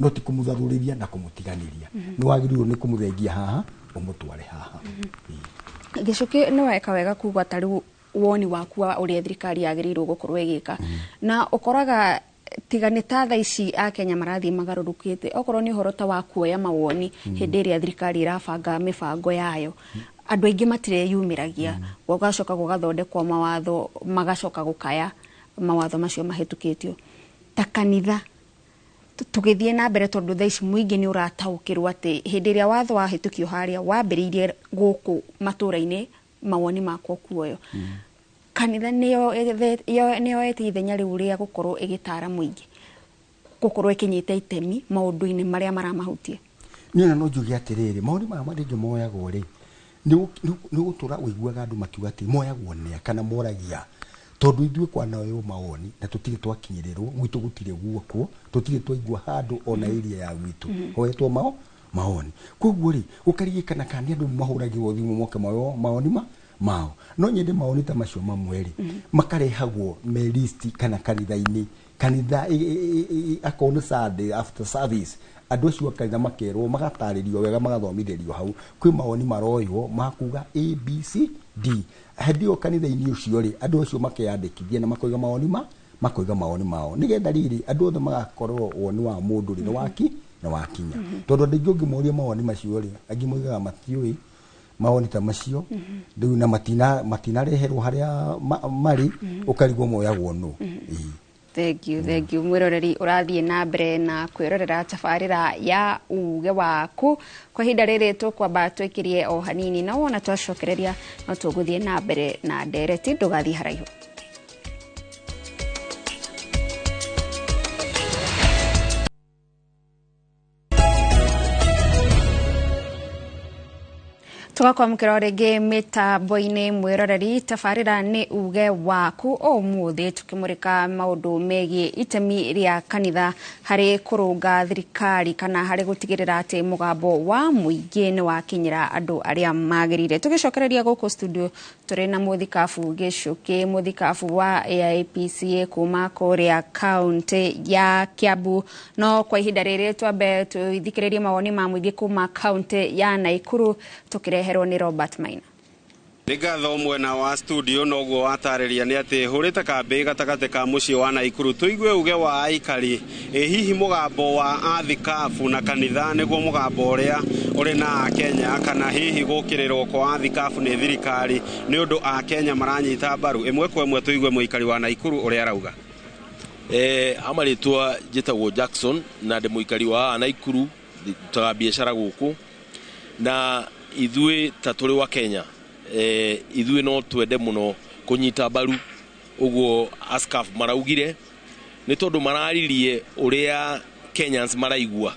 no ti kũmũtharũrĩria na kũmũtiganĩria nĩ wagĩrĩirwo nĩ kũmũthengia haha ũmũtware haha Gicuki nĩ weka wega kuga ta rĩu woni waku wa ũrĩa thirikari yagĩrĩirwo gũkorwo ĩgĩka na ũkoraga tiga nĩ ta thaa ici Akenya marathiĩ magarũrũkĩte okorwo nĩ ũhoro ta wa kuoya mawoni hĩndĩ ĩrĩa thirikari irabanga mĩbango yayo andũ aingĩ matireyumĩragia gũgacoka gũgathondekwo mawatho magacoka gũkaya mawatho macio mahĩtũkĩtio ta kanitha tũgĩthiĩ na mbere tondũ thaa ici mũingĩ nĩ ũrataũkĩrwo atĩ hĩndĩ ĩrĩa watho wahĩtũkio harĩa wambĩrĩirie gũkũ matũra-inĩ mawoni makwo kuoyo kanitha nĩyoete ithenya rĩu rĩa gũkorwo ĩgĩtara mũingĩ gũkorwo ĩkĩnyita itemi maũndũ-inĩ marĩa maramahutia niĩ no njuge atĩrĩrĩ maũndũ maya marĩngĩ moyagwo rĩ nĩ gũtũra ũiguaga andũ makiuga atĩ moyagwo nĩa kana moragia tondũ ithuĩ kwanayo mawoni na tũtirĩ twakinyĩrĩrwo gwitũ gũtirĩ guokwo tũtirĩ twaigua handũ ona area ya gwitũ hoetwo mawoni koguo rĩ gũkarigĩkana kana andũ mahũragĩrwo thimũ moke mawoni mao no nyende mawoni ta macio mamwe rĩ makarehagwo me list kana kanitha akorwo nĩ Sunday after service andũ acio kanitha makerwo magatarĩrio wega magathomithĩrio hau kwĩ mawoni maroywo makuga ABCD hĩndĩ ĩyo kanitha-inĩ ũcio rĩ andũ acio makeyandĩkithia na makoiga mawoni mao nĩgetha rĩrĩ andũ othe magakorwo woni wa mũndũ rĩ nĩ wakinya tondũ andũ aingĩ ũngĩmoria mawoni macio rĩ angĩ moigaga matiũĩ mawoni ta macio rĩu na matinareherwo harĩa marĩ ũkarigwo moyagwo nũ Thank you mwiroreri urathiĩ na mbere na kwĩrorera tabarĩra ya uge waku kwa ihinda rĩrĩ tũkwamba twĩkĩrie o hanini na wona twacokereria no tũgũthiĩ na mbere na ndereti ndũgathiĩ haraihu tugakwamũkĩra rĩngĩ mĩtambo-inĩ mwĩroreri tabarĩra nĩ uge waku o mũthĩ tũkĩmũrĩka maũndũ megiĩ itemi rĩa kanitha harĩ kũrũnga thirikari kana harĩ gũtigĩrĩra atĩ mũgambo wa mũingĩ nĩ wakinyĩra andũ arĩa magĩrĩire tũgĩcokereria gũkũ studio tũrĩ na mũthikabu Gicuki mũthikabu wa AIPCA kuma kũrĩa kaunti ya Kiambu no kwa ihinda rĩrĩ twambe tũthikĩrĩrie mawoni ma mũingĩ kuma kaunti ya Naikuru tũkĩreherwo nĩ Robert Maina Nĩngatho mwena wa studio noguo watarĩria nĩ atĩ hũrĩte kambĩ gatagatĩ ka mũciĩ wa Naikuru tũigue uge wa aikari hihi mũgambo wa athikabu na kanitha nĩguo mũgambo ũrĩa ũrĩ na Kenya kana hihi gũkĩrĩrwo kwa athikabu nĩ thirikari nĩ ũndũ a Kenya maranyita mbaru ĩmwe kwa ĩmwe tũigue mũikari wa Naikuru ũrĩa arauga amarĩtwa njĩtagwo Jackson na ndĩ mũikari wa Naikuru ndutaga biacara gũkũ na ithuĩ ta tũrĩ wa Kenya ithuĩ no twende mũno kũnyita mbaru ũguo askaf maraugire nĩ tondũ mararirie ũrĩa Kenyans maraigua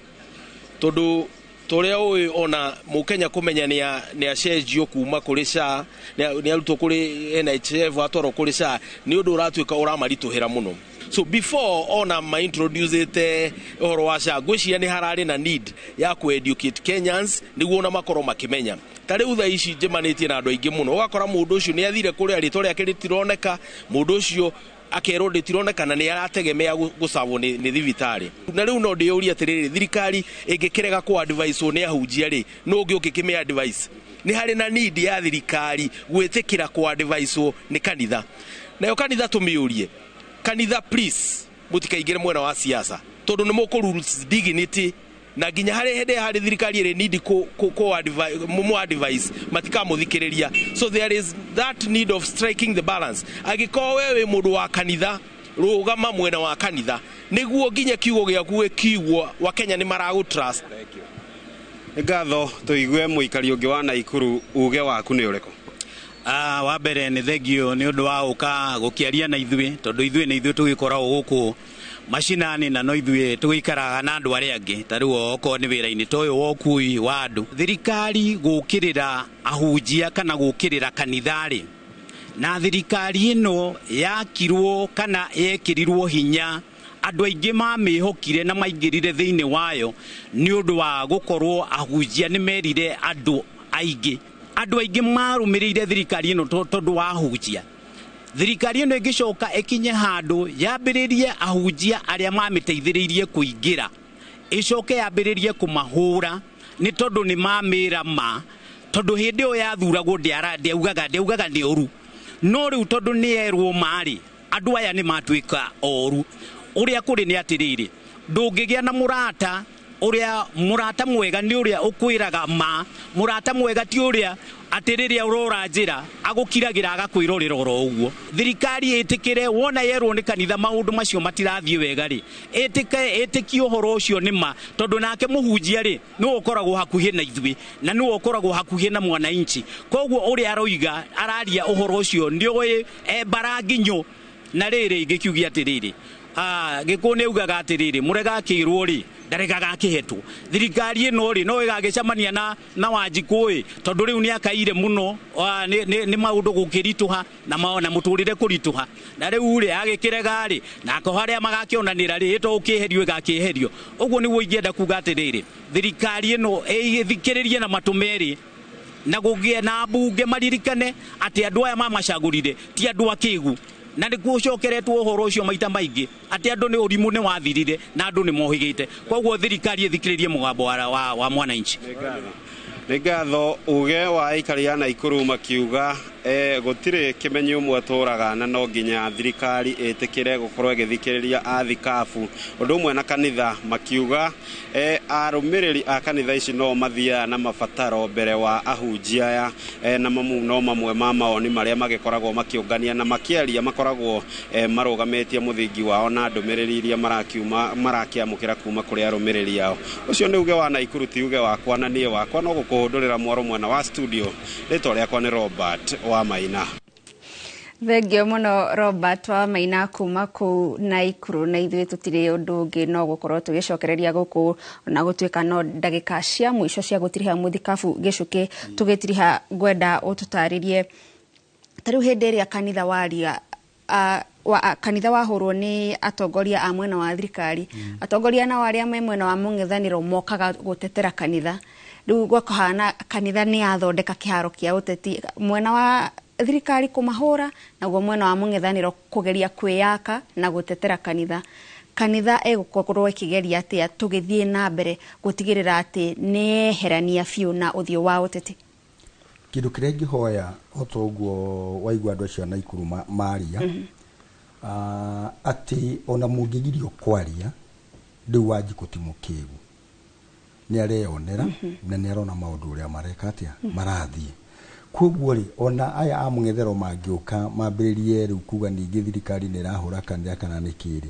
tondũ toria oy ona mukenya kumenya ni acenjio kuma kuri SHA ni arutwo kuri NHF atoro kuri SHA ni undu uratuika uramarituhira muno. So before ona ma introduce te ohoro wa SHA gwiciria ni harari na need ya ku educate Kenyans niguo na makoro makimenya. Tare utha ici njemanitie na andu aingi muno ugakora mundu ucio ni athire kuri ritwa riake ritironeka mundu ucio akerwo ritironeka na ni arategemea gucabwo ni thibitari na riu no ndiuria atiriri thirikari ingikirega ku advice ni ahunjia ri no ungi ukikime advice ni hari na need ya thirikari gwitikira ku advice ni kanitha nayo kanitha tumiurie kanitha please mutikaigire mwena wa siasa tondu ni mukuru dignity na ginya hari thirikari ire need ko advice matika muthikiriria. So there is that need of striking the balance. Agiko wewe mundu wa kanitha rugama mwena wa kanitha niguo ginya kiugo giaku kiugo wa Kenya ni maragu trust. Ngatho tuigue muikari ungi wa Naikuru uge waku ni ureko. Wa mbere ni thengio ni undu wa uka gukiaria na ithui tondu ithui ni ithui tugikoragwo guku mashinani na no ithui tugikaraga na andu aria angi tariu oko ni wira-ini toyo wokui wa andu thirikari gukirira ahunjia kana gukirira kanithari na thirikari ino yakirwo kana yekirirwo hinya andu aingi mamihokire na maingirire thiini wayo ni undu wa gukorwo ahunjia ni merire andu aingi marumirire thirikari ino tondu wa ahunjia. Thirikari ino igicoka ekinye handu yambiririe ahunjia aria mamiteithiririe kuingira icoke yambiririe kumahura ni tondu ni mamira ma tondu hindi yo yathuragwo ndiaugaga ni oru no riu tondu ni erwo mari andu aya ni matuika oru uria kuri ni atiriri ndungigia na murata uria murata mwega ni uria ukwiraga ma murata mwega ti uria atiriria urora njira agukiragira agakwirorera oro uguo. Thirikari itikire wona yerwo ni kanitha maundu macio matirathie wega ri itiki uhoro ucio nima tondu nake muhunjia ri ni ukoragwo hakuhi na ithui na ni ukoragwo hakuhi na mwananchi koguo uria aroiga araria uhoro ucio ndioi baranginyo na riri ingikiugia atiriri gikune ugaga atiriri murega kirwo ri ndaregaga akihetwo thirikari ino ri no igagicamania na Wanjikui tondu riu ni akaire muno ni maundu gukirituha na maona muturire kurituha na riu ri agikirega ri nako haria magakionanira ri ito ukiherio igakiherio uguo ni woingienda kuga atiriri thirikari ino ithikiririe na matumeri na gugie na bunge maririkane ati andu aya mamacagurire ti andu akigu na nigucokeretwo uhoro ucio maita maingi ati andu ni urimu ni wathirire na andu ni mohigite koguo thirikari ithikiririe mugambo wa mwananchi. Ngatho uge wa ikari ya Naikuru makiuga gutire kimenyo umwe aturaga na no nginya thirikari itikire gukorwo igithikiriria athikabu undu umwe na kanitha makiuga arumiriri a kanitha ici no mathia na mabataro mbere wa ahunjia ya na no mamwe ma maoni maria magikoragwo makiungania na makiaria makoragwo marugametie muthingi wao na ndumiriri iria marakiamukira kuma kuri arumiriri yao. Ucio ni uge wa Naikuru ti uge wakwa na nie wakwa no gukuhundurira mwaro mwena wa studio ritwa riakwa ni Robert wa Maina. Thengio muno Robert wa Maina kuma ku Naikuru na ithuĩ tutire undu ungi no gukorwo tugicokereria guku na gutuika no ndagika cia mwisho cia gutiriha muthikabu gicuki tugitiriha gwenda ututaririe tariu hindi ria kanitha waria kanitha wahurwo ni atongoria a mwena wa thirikari atongoria na waria mwena wa mung'ethaniro mokaga gutetera kanitha riu gwakahana kanitha ni athondeka kiharo kia uteti mwena wa thirikari kumahura na guo mwena wa mung'ethaniro kugeria kwiyaka na gutetera kanitha egukorwo ikigeria atia tugithie na mbere gutigirira ati ni herania fiu na uthio wa uteti. Kindu kiria ngihoya otoguo waigua andu acio Naikuru maria ati ona mungigirio kwaria riu Wanjiku ti mukigu ni areonera na ni arona maundu uria mareka atia marathie koguo ri ona aya a mung'ethero mangiuka mambiririe riu kuga ningi thirikari ni rahura kanitha kana nikiri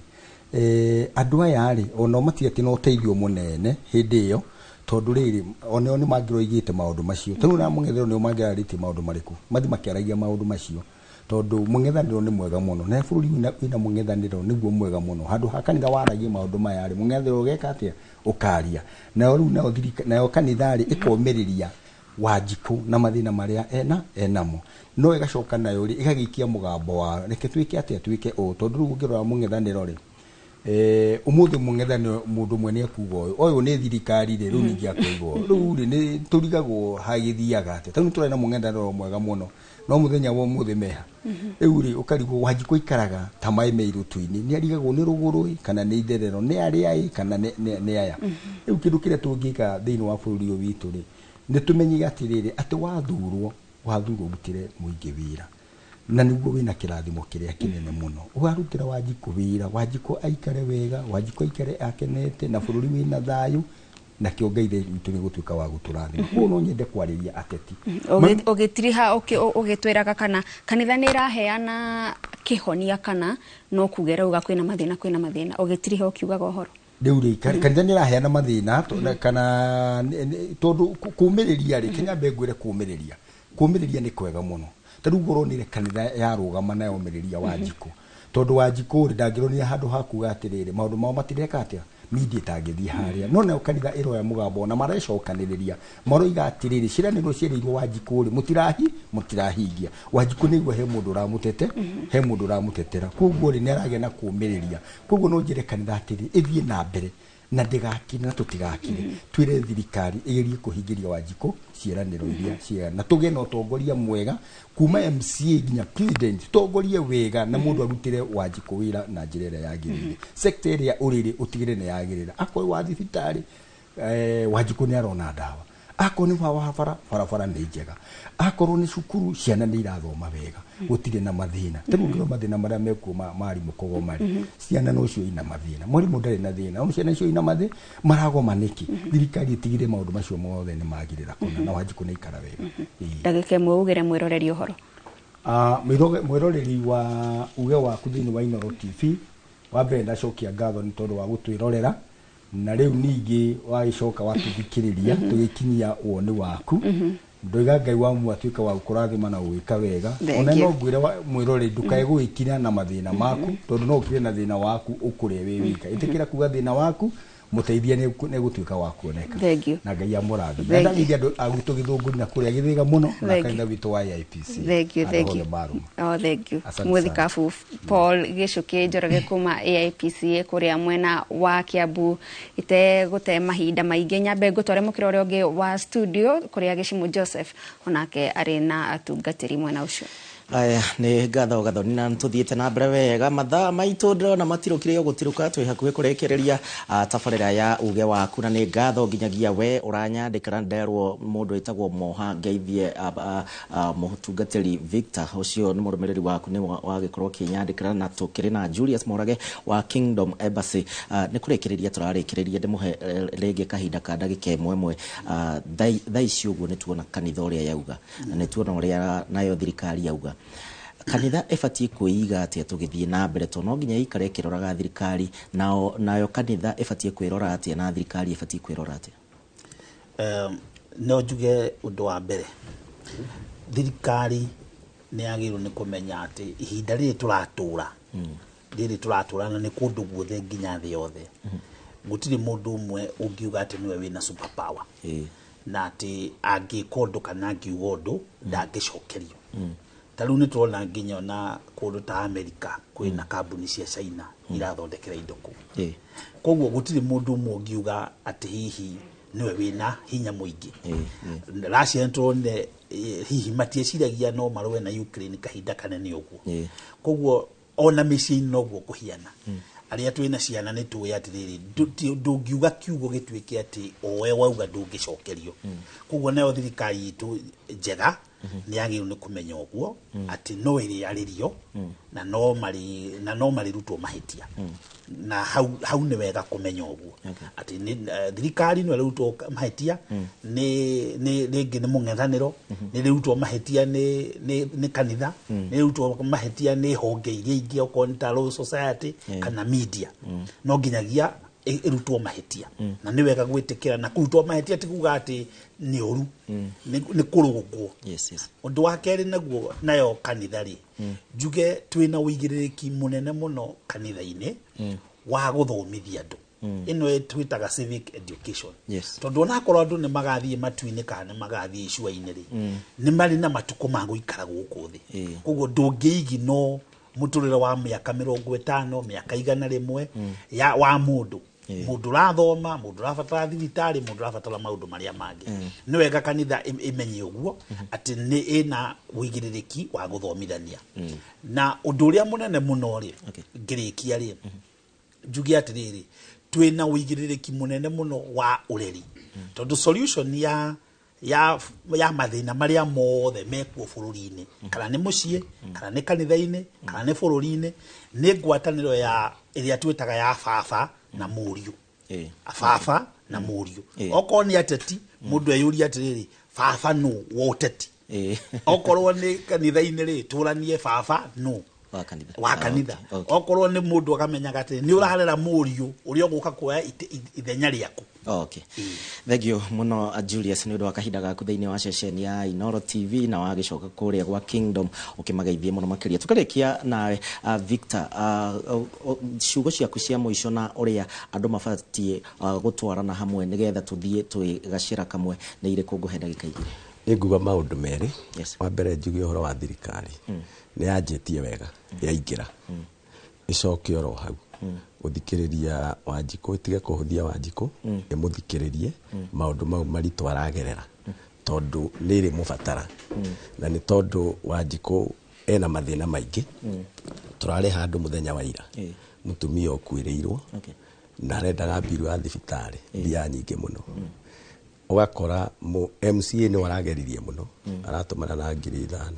andu aya ri ona matiati no teithio munene hindi iyo tondu riri oneo ni mangiro igite maundu macio tondu na mung'ethero ni mangirarite maundu mariku mathi makiaragia maundu macio tondu mung'ethaniro ni mwega muno na bururi wina mung'ethaniro niguo mwega muno handu hakanitha waragie maundu maya ri mung'ethaniro ugeka atia ukaria na riu nayo kanitha ri ikomiriria Wanjiku na mathina maria enamo no igacoka nayo ri igagikia mugambo wa reke twike atia twike tondu riu ngirora mung'ethaniro ri umuthi mung'ethaniro mundu mwene akuga uyu ni thirikari ri riu ningi akoigwo riu ri ni turigagwo hagithiaga atia tanu turena mung'ethaniro mwega muno no muthenya wo muthi meha riu ri ukarigwo Wanjiku ikaraga ta mai meiru tuini ni arigagwo ni rugurui kana ni itherero ni ariai kana ni aya riu kindu kire tungika thiini wa bururi witu ri ni tumenye atiriri ati wathurwo rutire muingi wira na niguo wina kirathimo kiria kinene muno warutira Wanjiku wira Wanjiku aikare wega Wanjiku aikare akenete na bururi wina thayu na kiongeire itu ni gutuika wa guturathima kuo no nyende kwariria ateti ogitiriha ogitwiraga kana kanitha ni raheana kihonia kana no kugera uga kwina mathina ogitiriha okiugaga uhoro riu ri kanitha ni raheana mathina kana tondu kumiriria ri Kenya mbegwire kumiriria ni kwega muno tadu goronire kanitha ya rugama nayo miriria Wanjiku tondu Wanjiku ndangironiria handu hakuga atiriri maundu mao matireka atia media tangithii haria no na kanitha iroya mugambo na marecokaniriria maroiga atiriri ciraniro cieriirwo Wanjiku ri mutirahingia Wanjiku niguo he mundu ramutete he mundu ramutetera kuguo ri neragia na kumiriria kuguo no njire kanitha atiriri ithie na mbere na ndigakine na tutigakine twire thirikari igerie kuhingiria Wanjiku ciraniro iria cia na tuge no tongoria mwega kuma MCA nginya president tongorie wega na mundu arutire Wanjiku wira na njirere yagirire sector area uriri utigire ne yagirira akoi wa thibitari Wanjiku ni arona dawa ako ni wa barabara ni njega akorwo ni cukuru ciana ni irathoma wega gutire na mathina tegungiro mathina maria mekuma mari mukogo mari ciana no cio ina mathina murimu ndari na thina no ciana cio ina mathina maragoma niki thirikari itigire maundu macio mothe ni magirira kuna na Wanjiku ni ikara wega ndagike mwe ugire mwiroreri uhoro mwiroreri wa uge wa kuthini wa Inoro TV wa mbere ndacokia ngatho ni tondu wa gutwirorera na riu ningi wagicoka watuthikiriria tugikinyia woni waku ndoiga Ngai wa mu atuika wa ukurathima na uwika wega ona no ngwire mwirore ndukae gwikira na mathina maku tondu no ukire na thina waku ukure we wika itikira kuga thina waku muteithia ne gutuika wa kuoneka na Ngai amurathi na ndia aguto githunguri na kuria githiga muno na kanitha witu wa IPC thank you Muthikabu Paul Gicuki Njoroge kuma IPC kuria mwena wa Kiambu ite gute mahinda maingi nyambe ngutware mukiro uri ungi wa studio kuria Gicimu Joseph onake ari na atungatiri mwena ucio aya ni gatho ni na tuthiete na mbere wega mathaa maitu ndona matirukire gutiruka twi hakuhe kurekereria tabarira ya uge waku na ni gatho nginyagia we uranyandikira nderwo mundu etagwo Moha Ngeithie mutungatiri Victor ucio ni murumiriri waku ni wagikorwo kinyandikira na tukiri na Julius Morage wa Kingdom Embassy ni kurekereria turarekereria ndimuhe rege kahinda ka ndagika imwe thaici uguo ni tuona kanitha uria yauga na ni tuona uria nayo thirikari yauga kanitha efatie kuiga atia tugithie na mbere to no nginya ikare kiroraga thirikari nayo kanitha efatie kwirora atia na thirikari efatie kwirora atia no njuge undu wa mbere thirikari ni yagirwo ni kumenya ati ihinda riri turatura na ni kundu guothe nginya thi yothe gutiri mundu umwe ungiuga ati niwe wina super power na ati angikondu kana angiugondu ndangicokerio taru ni turona nginya na kundu ta America kwina kambuni cia China irathondekera indo ku koguo gutiri mundu umwe ungiuga ati hihi niwe wina hinya muingi Russia nturone hihi matieciragia no marwe na Ukraine kahinda kanene uguo koguo ona micii noguo kuhiana aria twina ciana ni tuwe atiriri ndungiuga kiugo gitwike ati owe wauga ndungicokerio koguo nayo thirikari itu njega ni yagirwo ni kumenya uguo ati no iri aririo na no mari rutwo mahitia na hau ni wega kumenya uguo ati thirikari no rutwo mahitia ni ringi ni mung'ethaniro ni rutwo mahitia ni kanitha ni rutwo mahitia ni honge iria ingi okonta law society kana media no nginyagia irutwo mahetia na ni wega gwitikira na kurutwo mahetia ti kuga ati ni uru ni kurugwo undu wa keri naguo nayo kanitha ri njuge twina uigiririki munene muno kanitha-ini wa guthomithia andu ino twitaga civic education tondu ona korwo andu ni magathie matu-ini kana magathie icua-ini ri ni mari na matuko ma guikara guku thi koguo ndungiigi no muturire wa miaka 50 miaka 100 ya wa mundu mundu rathoma mundu rafatara thibitari mundu rafatara maundu maria mangi ni wega kanitha imenye uguo ati ni ina wigiririki wa guthomithania na undu uria munene muno ri ngirikia ri njugi atiriri twina wigiririki munene muno wa ureri tondu solution ya mathina maria mothe mekuo bururi-ini kana ni mucii kana ni kanitha-ini kana ni bururi-ini ni ngwataniro ya iria twitaga ya baba na muriu baba na muriu okorwo ni ateti mundu eyuria atiriri baba no woteti okorwo ni kanitha-ini ri turanie baba no wa kanitha okorwo ni mundu akamenyaga ati ni urarera muriu uria guka kuoya ithenya riaku Thank you muno Julius ni undu wa kahinda gaku thiini wa ceceni ya Inoro TV na wa gicoka kuria gwa Kingdom ukimageithie muno makiria tukarikia nawe Victor ciugo ciaku cia muico na uria andu mabatie gutwarana hamwe nigetha tuthie twigacira kamwe ni ire kunguhe ndagika igiri ni nguga maundu meri wa mbere njuge uhoro wa thirikari ni yanjitie wega yaingira icoke oro hau uthikiriria Wanjiku itige kuhuthia Wanjiku imuthikiririe maundu mau maritu aragerera tondu niri mubatara na ni tondu Wanjiku ena mathina maingi turare handu muthenya wa ira mutumia okuireirwo na arendaga mbiru ya thibitari mbia nyingi muno ugakora MCA ni warageririe muno aratumana na 5,000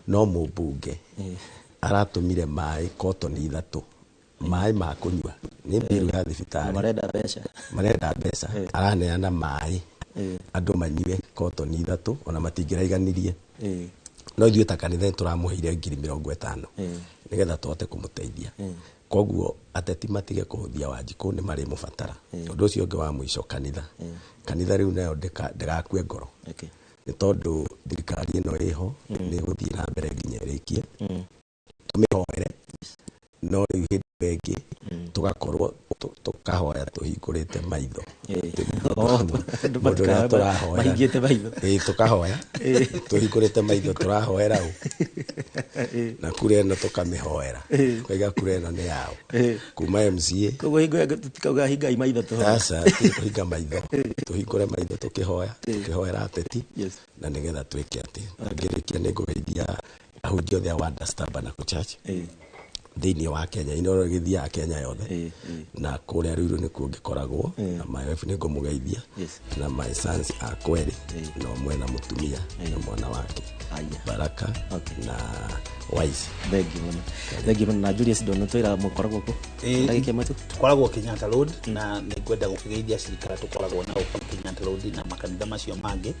no mubunge aratumire mai kotoni 3 mai ma kunywa ni mbiru ya thibitari marenda mbeca araneana mai andu manyue kotoni 3 ona matingiraiganirie no ithuĩ ta kanitha turamuheire 50,000 nigetha tuhote kumuteithia koguo ateti matige kuhuthia Wanjiku ni mari mubatara undu ucio ungi wa muico kanitha riu nayo ndegakue ngoro ni tondu thirikari ino iho ni guthii na mbere nginya irikie tumihoere no hindi bengi tugakorwo tukahoya tuhingurite maitho mahingite maitho tukahoya tuhingurite maitho turahoera u na kure no tukamihoera kwaiga kure no ni yao kuma MCA koguo hingo tutikauga hingai maitho sasa tuhinga maitho tuhingure maitho tukihoera ateti na nigetha twike ati ngirikia ni ngugeithia ahunjia othe a Wonders Tabernacle Church thiini wa Kenya Inoro githia Kenya yothe na kuria riu ni kungikoragwo na my wife ni ngumugeithia na my sons akweri no mwena mutumia na mwana wake Baraka na Wise Thank you na Julius Dono twira mukoragwo ku ndagike matu tukoragwo Kenyatta Road na ni kwenda gukigeithia cirikara tukoragwo na Kenyatta Road na makanitha macio mangi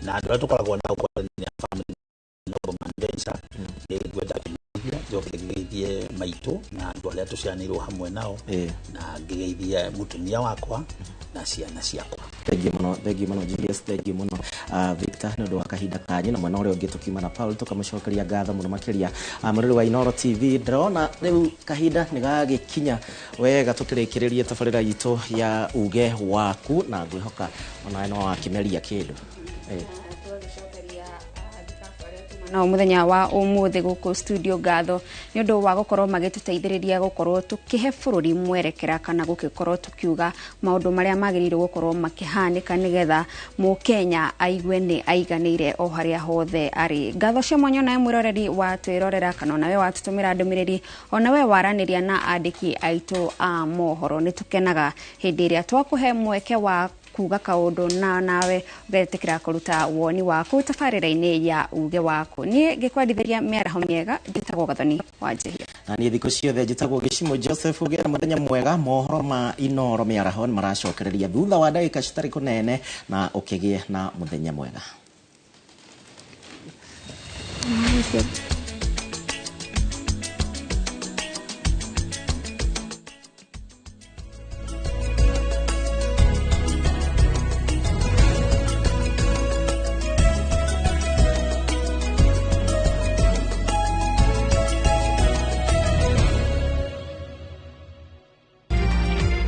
na andu tukoragwo na family no mandensa ni kwenda ngigeithie maitu na andu aria tucianirwo hamwe nao na ngigeithie mutumia wakwa na ciana ciakwa. Thank you muno Julius, thank you muno Victor ndu wa kahinda kanyu na mwana uria ungi tukiuma na Paul tukamucokeria ngatho muno makiria muriri wa Inoro TV ndrona riu kahinda ni gagikinya wega tukirikiririe tabarira itu ya uge waku na ngwihoka ona no wakimeria kindu na muthenya wa umuthi guku studio ngatho ni undu wa gukorwo magituteithiriria gukorwo tukihe bururi mwerekera kana gukikorwo tukiuga maundu maria magirire gukorwo makihanika nigetha mu Kenya aigue ni aiganire o haria hothe ari ngatho cia mwanyo na mwiroreri wa twirorera kana nawe watutumira ndumiriri ona we waraniria na andiki aitu a mohoro ni tukenaga hindi iria twakuhe mweke wa kuga kaundu na nawe ugetikira kuruta woni waku tabarira-ini ya uge waku ni gikwandithiria miaraho miega njitagwo Gathoni wa Njihia na ni thikũ ciothe njitagwo Gĩcimo Joseph ugera muthenya mwega mohoro ma Inoro miaraho maracokereria thutha wa ndagĩka citari kunene na ukigie na muthenya mwega